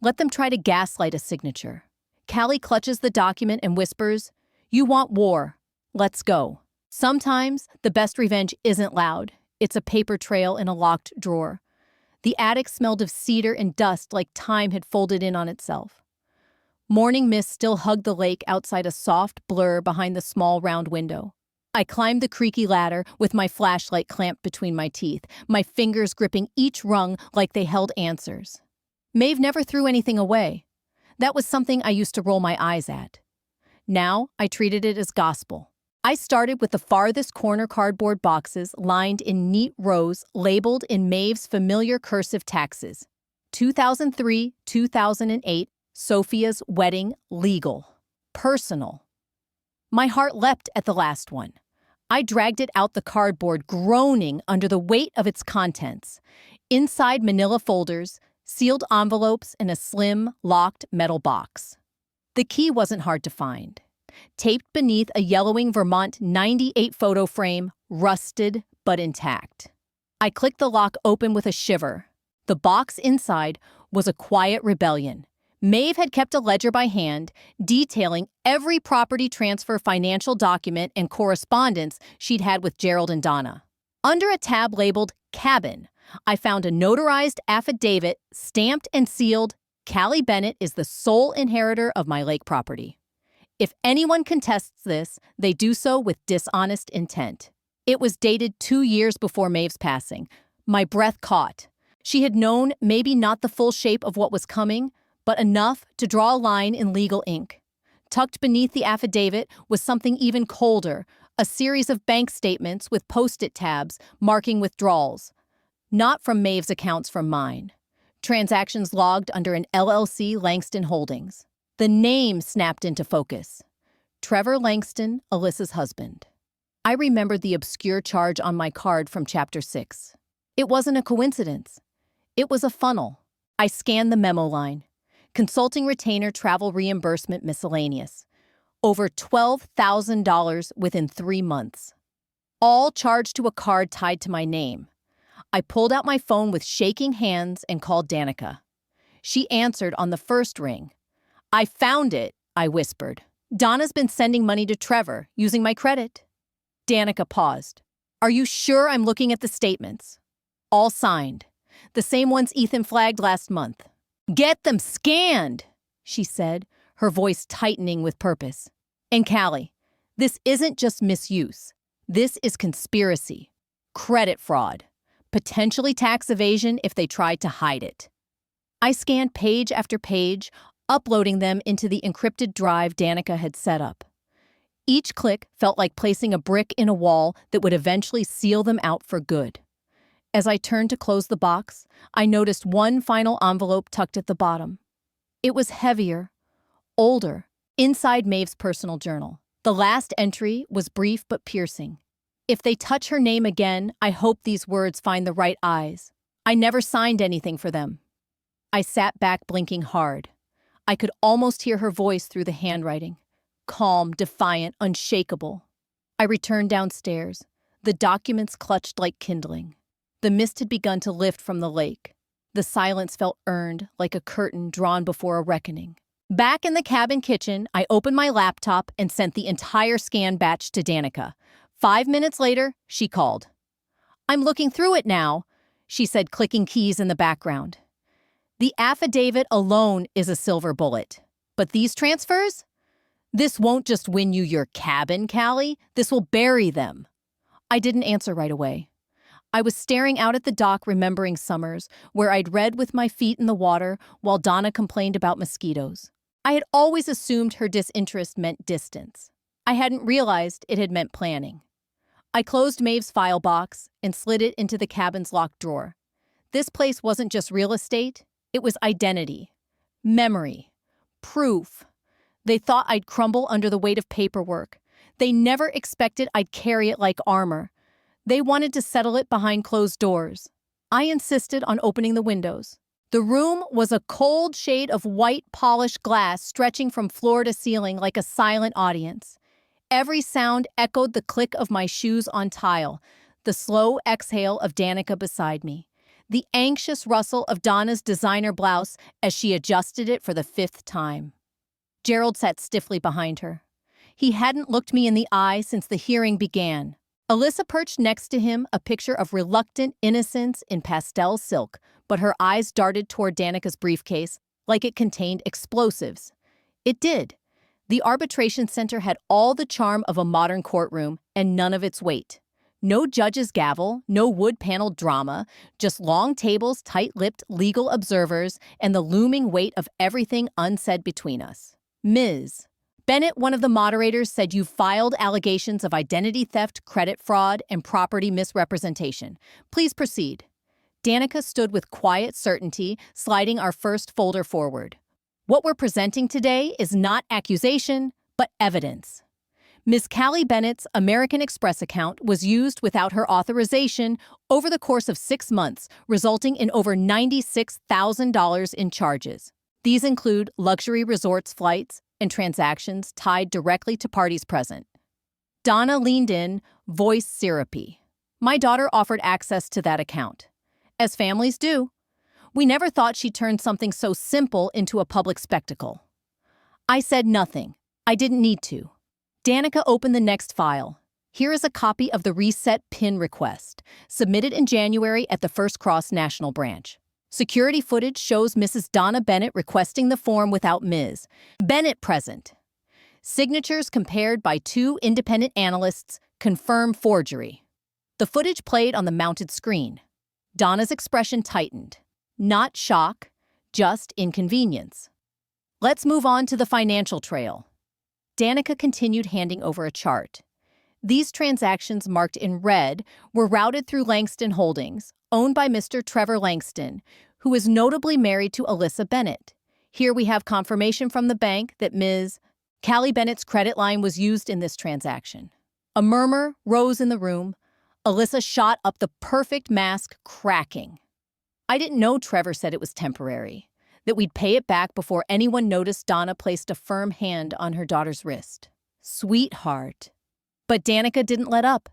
Let them try to gaslight a signature. Callie clutches the document and whispers, "You want war. Let's go." Sometimes, the best revenge isn't loud. It's a paper trail in a locked drawer. The attic smelled of cedar and dust, like time had folded in on itself. Morning mist still hugged the lake outside, a soft blur behind the small round window. I climbed the creaky ladder with my flashlight clamped between my teeth, my fingers gripping each rung like they held answers. Maeve never threw anything away. That was something I used to roll my eyes at. Now, I treated it as gospel. I started with the farthest corner cardboard boxes lined in neat rows labeled in Maeve's familiar cursive taxes. 2003, 2008, Sophia's wedding, legal. Personal. My heart leapt at the last one. I dragged it out the cardboard, groaning under the weight of its contents. Inside manila folders, sealed envelopes, and a slim, locked metal box. The key wasn't hard to find. Taped beneath a yellowing Vermont 98 photo frame, rusted but intact. I clicked the lock open with a shiver. The box inside was a quiet rebellion. Maeve had kept a ledger by hand, detailing every property transfer financial document and correspondence she'd had with Gerald and Donna. Under a tab labeled Cabin, I found a notarized affidavit stamped and sealed, Callie Bennett is the sole inheritor of my lake property. If anyone contests this, they do so with dishonest intent. It was dated 2 years before Maeve's passing. My breath caught. She had known maybe not the full shape of what was coming, but enough to draw a line in legal ink. Tucked beneath the affidavit was something even colder, a series of bank statements with post-it tabs marking withdrawals. Not from Maeve's accounts, from mine. Transactions logged under an LLC Langston Holdings. The name snapped into focus. Trevor Langston, Alyssa's husband. I remembered the obscure charge on my card from Chapter 6. It wasn't a coincidence. It was a funnel. I scanned the memo line. Consulting retainer, travel reimbursement, miscellaneous. Over $12,000 within 3 months. All charged to a card tied to my name. I pulled out my phone with shaking hands and called Danica. She answered on the first ring. I found it, I whispered. Donna's been sending money to Trevor, using my credit. Danica paused. Are you sure I'm looking at the statements? All signed. The same ones Ethan flagged last month. Get them scanned, she said, her voice tightening with purpose. And Callie, this isn't just misuse. This is conspiracy. Credit fraud. Potentially tax evasion if they tried to hide it. I scanned page after page, uploading them into the encrypted drive Danica had set up. Each click felt like placing a brick in a wall that would eventually seal them out for good. As I turned to close the box, I noticed one final envelope tucked at the bottom. It was heavier, older, inside Maeve's personal journal. The last entry was brief but piercing. If they touch her name again, I hope these words find the right eyes. I never signed anything for them. I sat back, blinking hard. I could almost hear her voice through the handwriting. Calm, defiant, unshakable. I returned downstairs. The documents clutched like kindling. The mist had begun to lift from the lake. The silence felt earned, like a curtain drawn before a reckoning. Back in the cabin kitchen, I opened my laptop and sent the entire scan batch to Danica. 5 minutes later, she called. I'm looking through it now, she said, clicking keys in the background. The affidavit alone is a silver bullet. But these transfers? This won't just win you your cabin, Callie. This will bury them. I didn't answer right away. I was staring out at the dock, remembering summers, where I'd read with my feet in the water while Donna complained about mosquitoes. I had always assumed her disinterest meant distance. I hadn't realized it had meant planning. I closed Maeve's file box and slid it into the cabin's locked drawer. This place wasn't just real estate, it was identity, memory, proof. They thought I'd crumble under the weight of paperwork. They never expected I'd carry it like armor. They wanted to settle it behind closed doors. I insisted on opening the windows. The room was a cold shade of white polished glass stretching from floor to ceiling like a silent audience. Every sound echoed the click of my shoes on tile, the slow exhale of Danica beside me, the anxious rustle of Donna's designer blouse as she adjusted it for the 5th time. Gerald sat stiffly behind her. He hadn't looked me in the eye since the hearing began. Alyssa perched next to him, a picture of reluctant innocence in pastel silk, but her eyes darted toward Danica's briefcase like it contained explosives. It did. The arbitration center had all the charm of a modern courtroom and none of its weight. No judge's gavel, no wood-paneled drama, just long tables, tight-lipped legal observers, and the looming weight of everything unsaid between us. Ms. Bennett, one of the moderators, said you filed allegations of identity theft, credit fraud, and property misrepresentation. Please proceed. Danica stood with quiet certainty, sliding our first folder forward. What we're presenting today is not accusation, but evidence. Ms. Callie Bennett's American Express account was used without her authorization over the course of 6 months, resulting in over $96,000 in charges. These include luxury resorts flights and transactions tied directly to parties present. Donna leaned in, voice syrupy. My daughter offered access to that account. As families do. We never thought she'd turn something so simple into a public spectacle. I said nothing. I didn't need to. Danica opened the next file. Here is a copy of the reset PIN request, submitted in January at the First Cross National Branch. Security footage shows Mrs. Donna Bennett requesting the form without Ms. Bennett present. Signatures compared by 2 independent analysts confirm forgery. The footage played on the mounted screen. Donna's expression tightened. Not shock, just inconvenience. Let's move on to the financial trail. Danica continued handing over a chart. These transactions marked in red were routed through Langston Holdings, owned by Mr. Trevor Langston, who is notably married to Alyssa Bennett. Here we have confirmation from the bank that Ms. Callie Bennett's credit line was used in this transaction. A murmur rose in the room. Alyssa shot up the perfect mask, cracking. I didn't know Trevor said it was temporary, that we'd pay it back before anyone noticed. Donna placed a firm hand on her daughter's wrist. Sweetheart. But Danica didn't let up.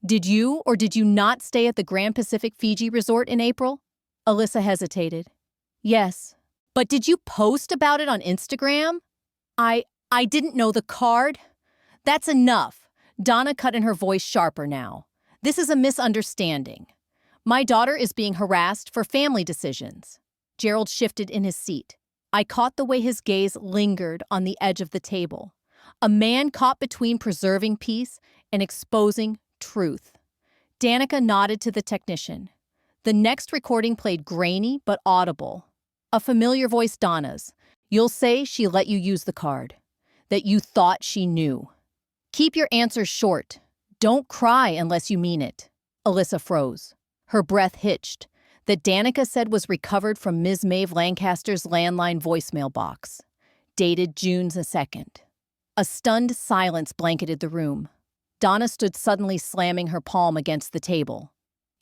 Did you or did you not stay at the Grand Pacific Fiji Resort in April? Alyssa hesitated. Yes. But did you post about it on Instagram? I didn't know the card. That's enough. Donna cut in, her voice sharper now. This is a misunderstanding. My daughter is being harassed for family decisions. Gerald shifted in his seat. I caught the way his gaze lingered on the edge of the table. A man caught between preserving peace and exposing truth. Danica nodded to the technician. The next recording played grainy but audible. A familiar voice, Donna's. You'll say she let you use the card. That you thought she knew. Keep your answers short. Don't cry unless you mean it. Alyssa froze. Her breath hitched. That Danica said was recovered from Ms. Maeve Lancaster's landline voicemail box. Dated June 2nd. A stunned silence blanketed the room. Donna stood suddenly, slamming her palm against the table.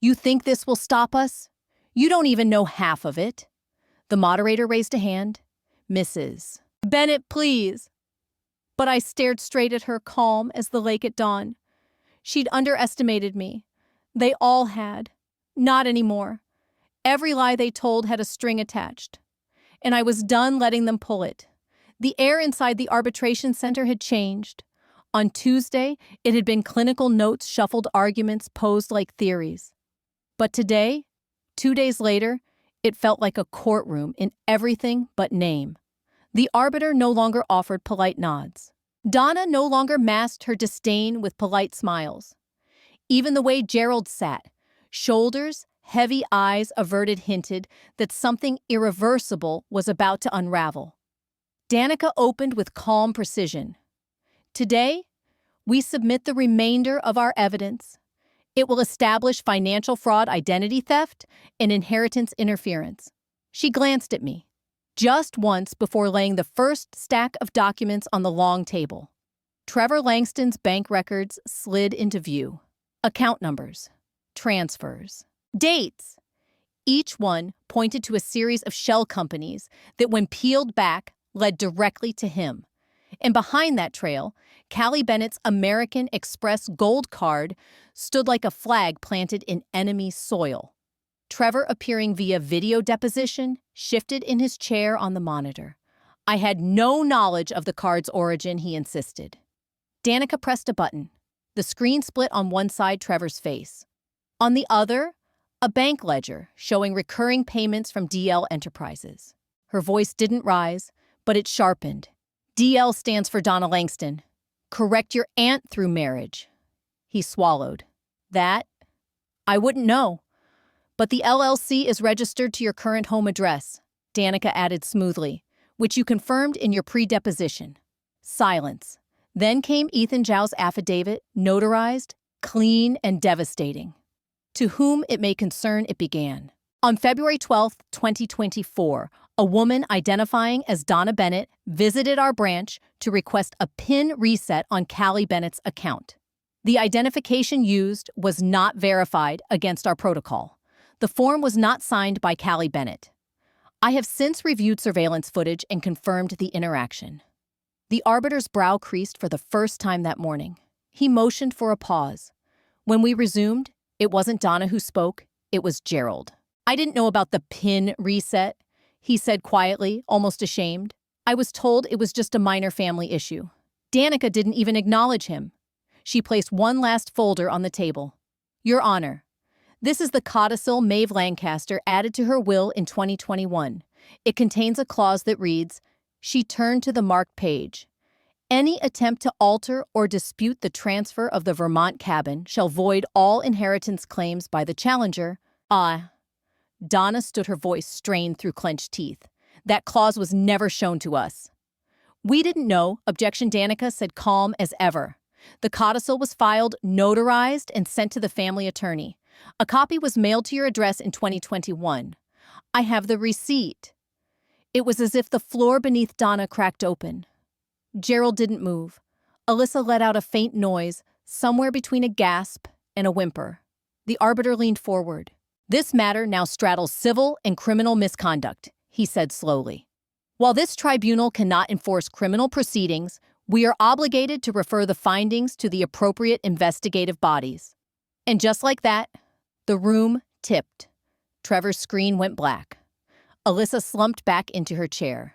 You think this will stop us? You don't even know half of it. The moderator raised a hand. Mrs. Bennett, please. But I stared straight at her, calm as the lake at dawn. She'd underestimated me. They all had. Not anymore. Every lie they told had a string attached. And I was done letting them pull it. The air inside the arbitration center had changed. On Tuesday, it had been clinical notes, shuffled arguments posed like theories. But today, 2 days later, it felt like a courtroom in everything but name. The arbiter no longer offered polite nods. Donna no longer masked her disdain with polite smiles. Even the way Gerald sat, shoulders, heavy eyes averted, hinted that something irreversible was about to unravel. Danica opened with calm precision. Today, we submit the remainder of our evidence. It will establish financial fraud, identity theft, and inheritance interference. She glanced at me, just once before laying the first stack of documents on the long table. Trevor Langston's bank records slid into view. Account numbers, transfers, dates. Each one pointed to a series of shell companies that, when peeled back, led directly to him. And behind that trail, Callie Bennett's American Express gold card stood like a flag planted in enemy soil. Trevor, appearing via video deposition, shifted in his chair on the monitor. I had no knowledge of the card's origin, he insisted. Danica pressed a button. The screen split on one side, Trevor's face. On the other, a bank ledger showing recurring payments from DL Enterprises. Her voice didn't rise, but it sharpened. DL stands for Donna Langston. Correct your aunt through marriage. He swallowed. That? I wouldn't know. But the LLC is registered to your current home address, Danica added smoothly, which you confirmed in your pre-deposition. Silence. Then came Ethan Zhao's affidavit, notarized, clean, and devastating. To whom it may concern, it began. On February 12, 2024, a woman identifying as Donna Bennett visited our branch to request a PIN reset on Callie Bennett's account. The identification used was not verified against our protocol. The form was not signed by Callie Bennett. I have since reviewed surveillance footage and confirmed the interaction. The arbiter's brow creased for the first time that morning. He motioned for a pause. When we resumed, it wasn't Donna who spoke, it was Gerald. I didn't know about the PIN reset, he said quietly, almost ashamed. I was told it was just a minor family issue. Danica didn't even acknowledge him. She placed one last folder on the table. Your Honor, this is the codicil Maeve Lancaster added to her will in 2021. It contains a clause that reads, she turned to the marked page. Any attempt to alter or dispute the transfer of the Vermont cabin shall void all inheritance claims by the challenger. Donna stood, her voice strained through clenched teeth. That clause was never shown to us. We didn't know, objection, Danica said, calm as ever. The codicil was filed, notarized, and sent to the family attorney. A copy was mailed to your address in 2021. I have the receipt. It was as if the floor beneath Donna cracked open. Gerald didn't move. Alyssa let out a faint noise, somewhere between a gasp and a whimper. The arbiter leaned forward. This matter now straddles civil and criminal misconduct, he said slowly. While this tribunal cannot enforce criminal proceedings, we are obligated to refer the findings to the appropriate investigative bodies. And just like that, the room tipped. Trevor's screen went black. Alyssa slumped back into her chair.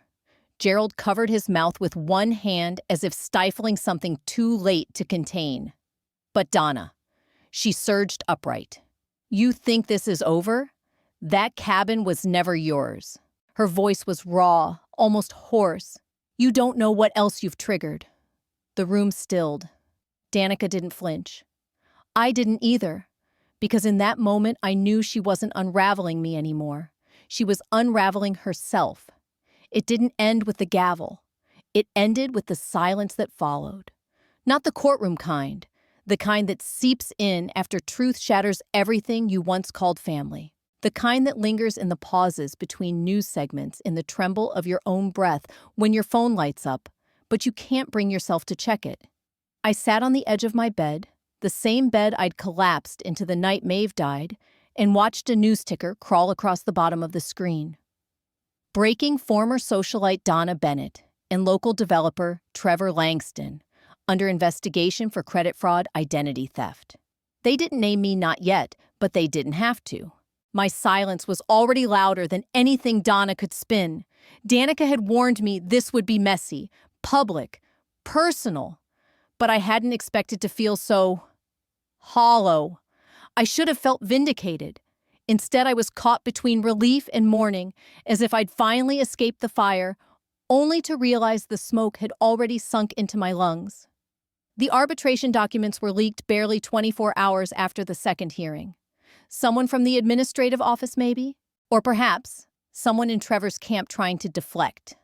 Gerald covered his mouth with one hand as if stifling something too late to contain. But Donna, she surged upright. You think this is over? That cabin was never yours. Her voice was raw, almost hoarse. You don't know what else you've triggered. The room stilled. Danica didn't flinch. I didn't either, because in that moment I knew she wasn't unraveling me anymore. She was unraveling herself. It didn't end with the gavel. It ended with the silence that followed. Not the courtroom kind, the kind that seeps in after truth shatters everything you once called family. The kind that lingers in the pauses between news segments, in the tremble of your own breath when your phone lights up, but you can't bring yourself to check it. I sat on the edge of my bed, the same bed I'd collapsed into the night Maeve died, and watched a news ticker crawl across the bottom of the screen. Breaking former socialite Donna Bennett and local developer Trevor Langston under investigation for credit fraud, identity theft. They didn't name me, not yet, but they didn't have to. My silence was already louder than anything Donna could spin. Danica had warned me this would be messy, public, personal, but I hadn't expected to feel so hollow. I should have felt vindicated. Instead, I was caught between relief and mourning, as if I'd finally escaped the fire, only to realize the smoke had already sunk into my lungs. The arbitration documents were leaked barely 24 hours after the second hearing. Someone from the administrative office, maybe? Or perhaps someone in Trevor's camp trying to deflect.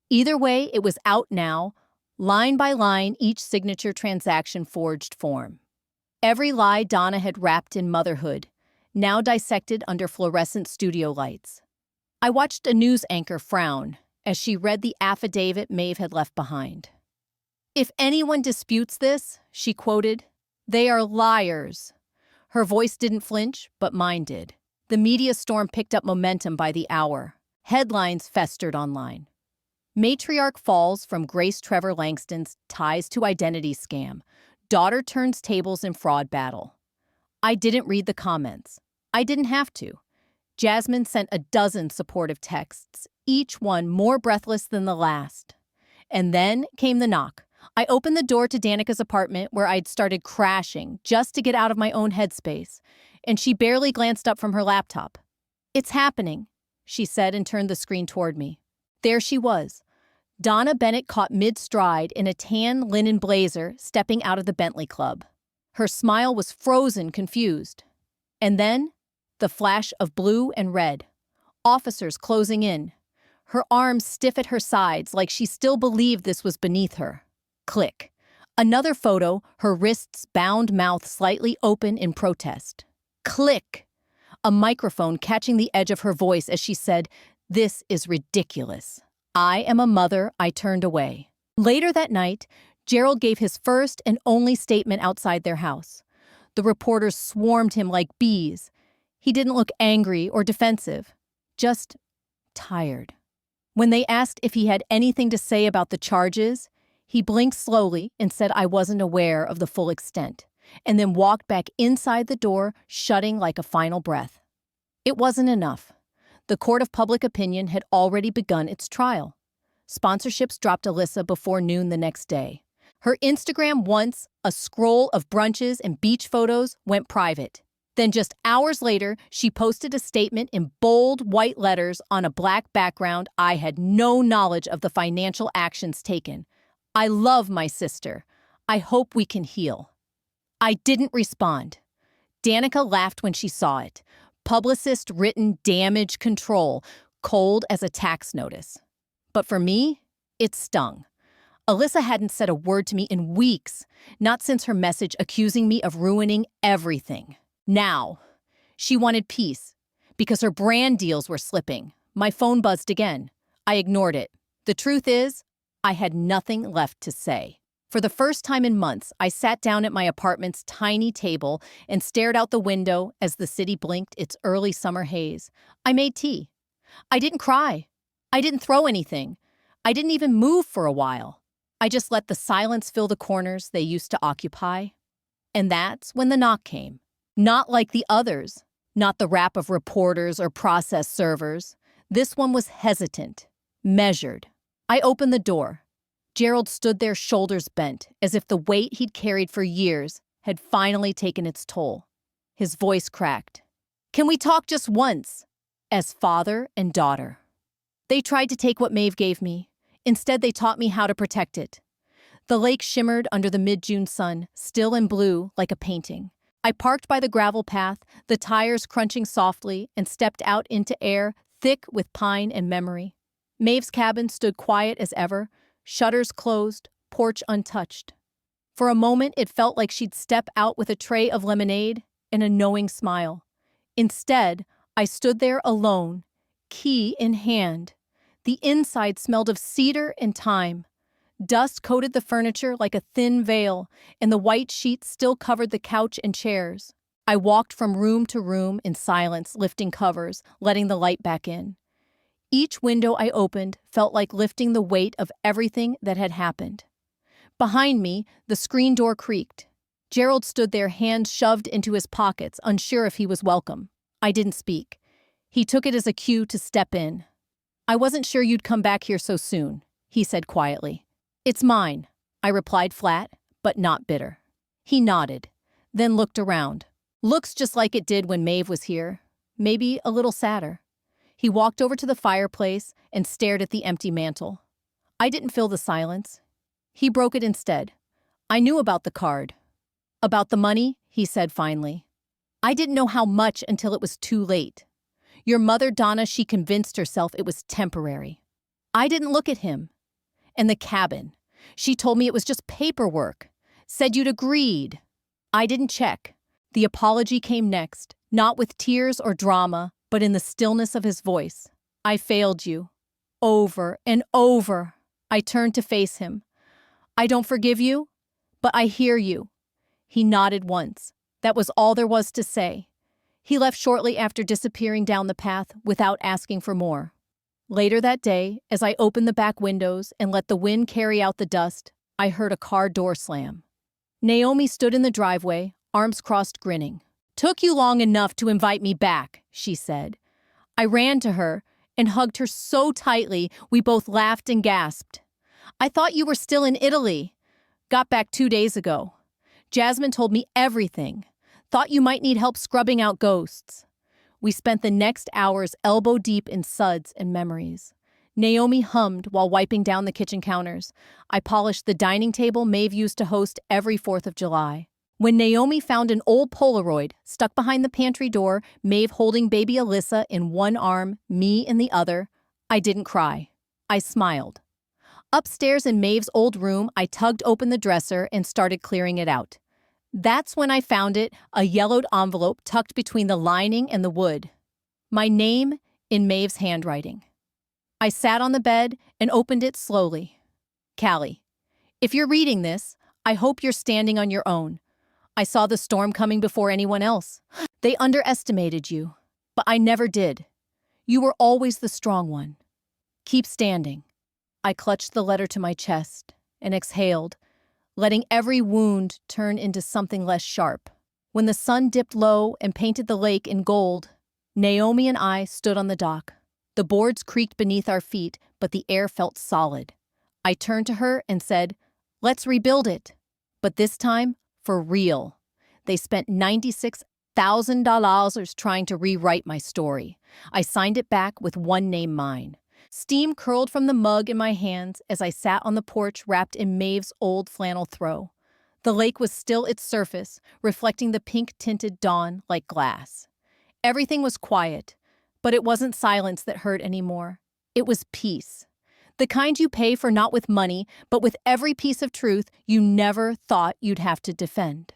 Either way, it was out now, line by line, each signature transaction forged form. Every lie Donna had wrapped in motherhood, now dissected under fluorescent studio lights. I watched a news anchor frown as she read the affidavit Maeve had left behind. If anyone disputes this, she quoted, they are liars. Her voice didn't flinch, but mine did. The media storm picked up momentum by the hour. Headlines festered online. Matriarch falls from Grace Trevor Langston's ties to identity scam. Daughter turns tables in fraud battle. I didn't read the comments. I didn't have to. Jasmine sent a dozen supportive texts, each one more breathless than the last. And then came the knock. I opened the door to Danica's apartment where I'd started crashing just to get out of my own headspace, and she barely glanced up from her laptop. It's happening, she said and turned the screen toward me. There she was, Donna Bennett caught mid-stride in a tan linen blazer stepping out of the Bentley Club. Her smile was frozen, confused. And then, the flash of blue and red. Officers closing in. Her arms stiff at her sides like she still believed this was beneath her. Click. Another photo, her wrists bound, mouth slightly open in protest. Click. A microphone catching the edge of her voice as she said, "This is ridiculous. I am a mother." I turned away. Later that night, Gerald gave his first and only statement outside their house. The reporters swarmed him like bees. He didn't look angry or defensive, just tired. When they asked if he had anything to say about the charges, he blinked slowly and said I wasn't aware of the full extent, and then walked back inside the door, shutting like a final breath. It wasn't enough. The court of public opinion had already begun its trial. Sponsorships dropped Alyssa before noon the next day. Her Instagram, once a scroll of brunches and beach photos, went private. Then just hours later, she posted a statement in bold white letters on a black background. I had no knowledge of the financial actions taken. I love my sister. I hope we can heal. I didn't respond. Danica laughed when she saw it. Publicist written damage control, cold as a tax notice. But for me, it stung. Alyssa hadn't said a word to me in weeks, not since her message accusing me of ruining everything. Now, she wanted peace, because her brand deals were slipping. My phone buzzed again. I ignored it. The truth is, I had nothing left to say. For the first time in months, I sat down at my apartment's tiny table and stared out the window as the city blinked its early summer haze. I made tea. I didn't cry. I didn't throw anything. I didn't even move for a while. I just let the silence fill the corners they used to occupy. And that's when the knock came. Not like the others, not the rap of reporters or process servers. This one was hesitant, measured. I opened the door. Gerald stood there, shoulders bent, as if the weight he'd carried for years had finally taken its toll. His voice cracked. "Can we talk just once?" As father and daughter. They tried to take what Maeve gave me. Instead, they taught me how to protect it. The lake shimmered under the mid-June sun, still and blue like a painting. I parked by the gravel path, the tires crunching softly, and stepped out into air thick with pine and memory. Maeve's cabin stood quiet as ever, shutters closed, porch untouched. For a moment, it felt like she'd step out with a tray of lemonade and a knowing smile. Instead, I stood there alone, key in hand. The inside smelled of cedar and thyme. Dust coated the furniture like a thin veil, and the white sheets still covered the couch and chairs. I walked from room to room in silence, lifting covers, letting the light back in. Each window I opened felt like lifting the weight of everything that had happened. Behind me, the screen door creaked. Gerald stood there, hands shoved into his pockets, unsure if he was welcome. I didn't speak. He took it as a cue to step in. "I wasn't sure you'd come back here so soon," he said quietly. "It's mine," I replied flat, but not bitter. He nodded, then looked around. Looks just like it did when Maeve was here, maybe a little sadder. He walked over to the fireplace and stared at the empty mantel. I didn't fill the silence. He broke it instead. "I knew about the card." "About the money?" he said finally. "I didn't know how much until it was too late. Your mother, Donna, she convinced herself it was temporary. I didn't look at him. And the cabin. She told me it was just paperwork. Said you'd agreed. I didn't check." The apology came next, not with tears or drama, but in the stillness of his voice. "I failed you. Over and over." I turned to face him. "I don't forgive you, but I hear you." He nodded once. That was all there was to say. He left shortly after, disappearing down the path without asking for more. Later that day, as I opened the back windows and let the wind carry out the dust, I heard a car door slam. Naomi stood in the driveway, arms crossed, grinning. "Took you long enough to invite me back," she said. I ran to her and hugged her so tightly we both laughed and gasped. "I thought you were still in Italy. Got back 2 days ago. Jasmine told me everything. Thought you might need help scrubbing out ghosts." We spent the next hours elbow deep in suds and memories. Naomi hummed while wiping down the kitchen counters. I polished the dining table Maeve used to host every 4th of July. When Naomi found an old Polaroid stuck behind the pantry door, Maeve holding baby Alyssa in one arm, me in the other, I didn't cry. I smiled. Upstairs in Maeve's old room, I tugged open the dresser and started clearing it out. That's when I found it, a yellowed envelope tucked between the lining and the wood. My name in Maeve's handwriting. I sat on the bed and opened it slowly. Callie, if you're reading this, I hope you're standing on your own. I saw the storm coming before anyone else. They underestimated you, but I never did. You were always the strong one. Keep standing. I clutched the letter to my chest and exhaled, letting every wound turn into something less sharp. When the sun dipped low and painted the lake in gold, Naomi and I stood on the dock. The boards creaked beneath our feet, but the air felt solid. I turned to her and said, "Let's rebuild it." But this time, for real. They spent $96,000 trying to rewrite my story. I signed it back with one name mine. Steam curled from the mug in my hands as I sat on the porch wrapped in Maeve's old flannel throw. The lake was still its surface, reflecting the pink-tinted dawn like glass. Everything was quiet, but it wasn't silence that hurt anymore. It was peace. The kind you pay for not with money, but with every piece of truth you never thought you'd have to defend.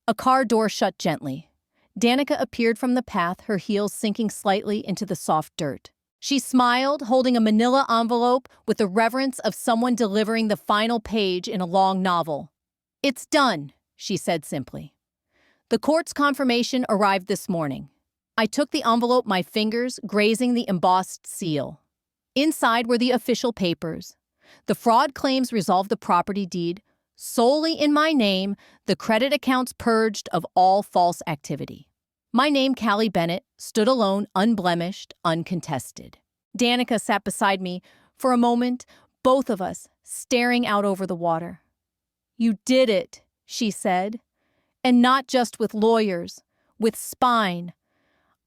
A car door shut gently. Danica appeared from the path, her heels sinking slightly into the soft dirt. She smiled, holding a manila envelope with the reverence of someone delivering the final page in a long novel. "It's done," she said simply. The court's confirmation arrived this morning. I took the envelope, my fingers grazing the embossed seal. Inside were the official papers. The fraud claims resolved the property deed, solely in my name, the credit accounts purged of all false activity. My name, Callie Bennett, stood alone, unblemished, uncontested. Danica sat beside me for a moment, both of us staring out over the water. "You did it," she said. "And not just with lawyers, with spine."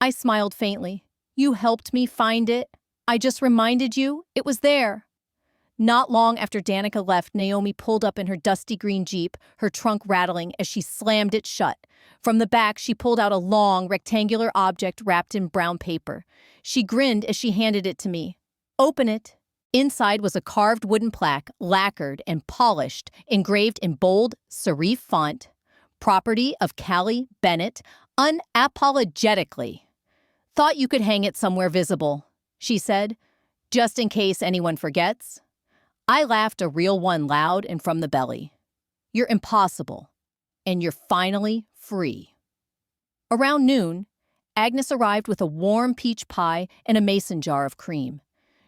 I smiled faintly. "You helped me find it. I just reminded you it was there." Not long after Danica left, Naomi pulled up in her dusty green Jeep, her trunk rattling as she slammed it shut. From the back, she pulled out a long, rectangular object wrapped in brown paper. She grinned as she handed it to me. "Open it." Inside was a carved wooden plaque, lacquered and polished, engraved in bold serif font, "Property of Callie Bennett, unapologetically." "Thought you could hang it somewhere visible," she said, "just in case anyone forgets." I laughed, a real one, loud and from the belly. "You're impossible, and you're finally free." Around noon, Agnes arrived with a warm peach pie and a mason jar of cream.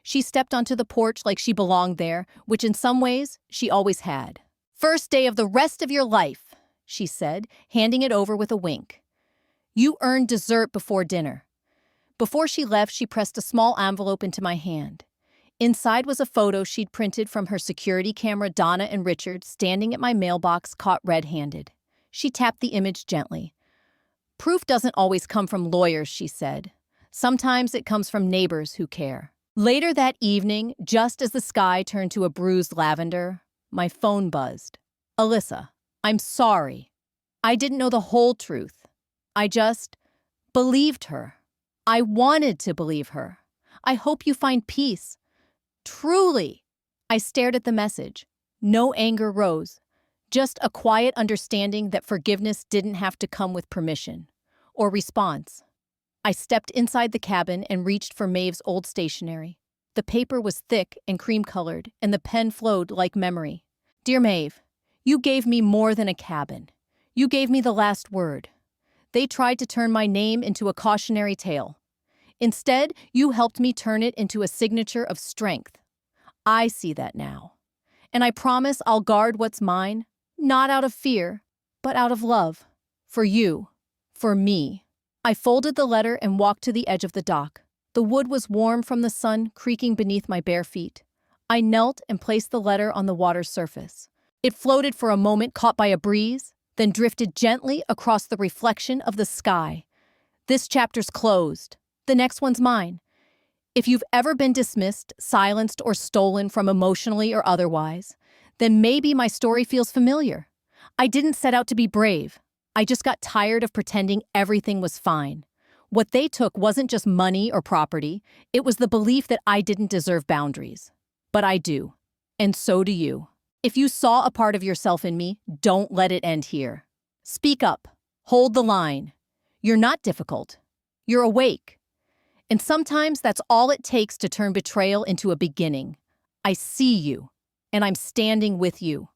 She stepped onto the porch like she belonged there, which in some ways she always had. "First day of the rest of your life," she said, handing it over with a wink. "You earned dessert before dinner." Before she left, she pressed a small envelope into my hand. Inside was a photo she'd printed from her security camera, Donna and Richard standing at my mailbox, caught red-handed. She tapped the image gently. "Proof doesn't always come from lawyers," she said. "Sometimes it comes from neighbors who care." Later that evening, just as the sky turned to a bruised lavender, my phone buzzed. "Alyssa, I'm sorry. I didn't know the whole truth. I just believed her. I wanted to believe her. I hope you find peace. Truly." I stared at the message. No anger rose, just a quiet understanding that forgiveness didn't have to come with permission or response. I stepped inside the cabin and reached for Maeve's old stationery. The paper was thick and cream-colored, and the pen flowed like memory. "Dear Maeve, you gave me more than a cabin. You gave me the last word. They tried to turn my name into a cautionary tale. Instead, you helped me turn it into a signature of strength. I see that now. And I promise I'll guard what's mine, not out of fear, but out of love. For you. For me." I folded the letter and walked to the edge of the dock. The wood was warm from the sun creaking beneath my bare feet. I knelt and placed the letter on the water's surface. It floated for a moment, caught by a breeze, then drifted gently across the reflection of the sky. This chapter's closed. The next one's mine. If you've ever been dismissed, silenced, or stolen from emotionally or otherwise, then maybe my story feels familiar. I didn't set out to be brave. I just got tired of pretending everything was fine. What they took wasn't just money or property, it was the belief that I didn't deserve boundaries. But I do. And so do you. If you saw a part of yourself in me, don't let it end here. Speak up. Hold the line. You're not difficult. You're awake. And sometimes that's all it takes to turn betrayal into a beginning. I see you, and I'm standing with you.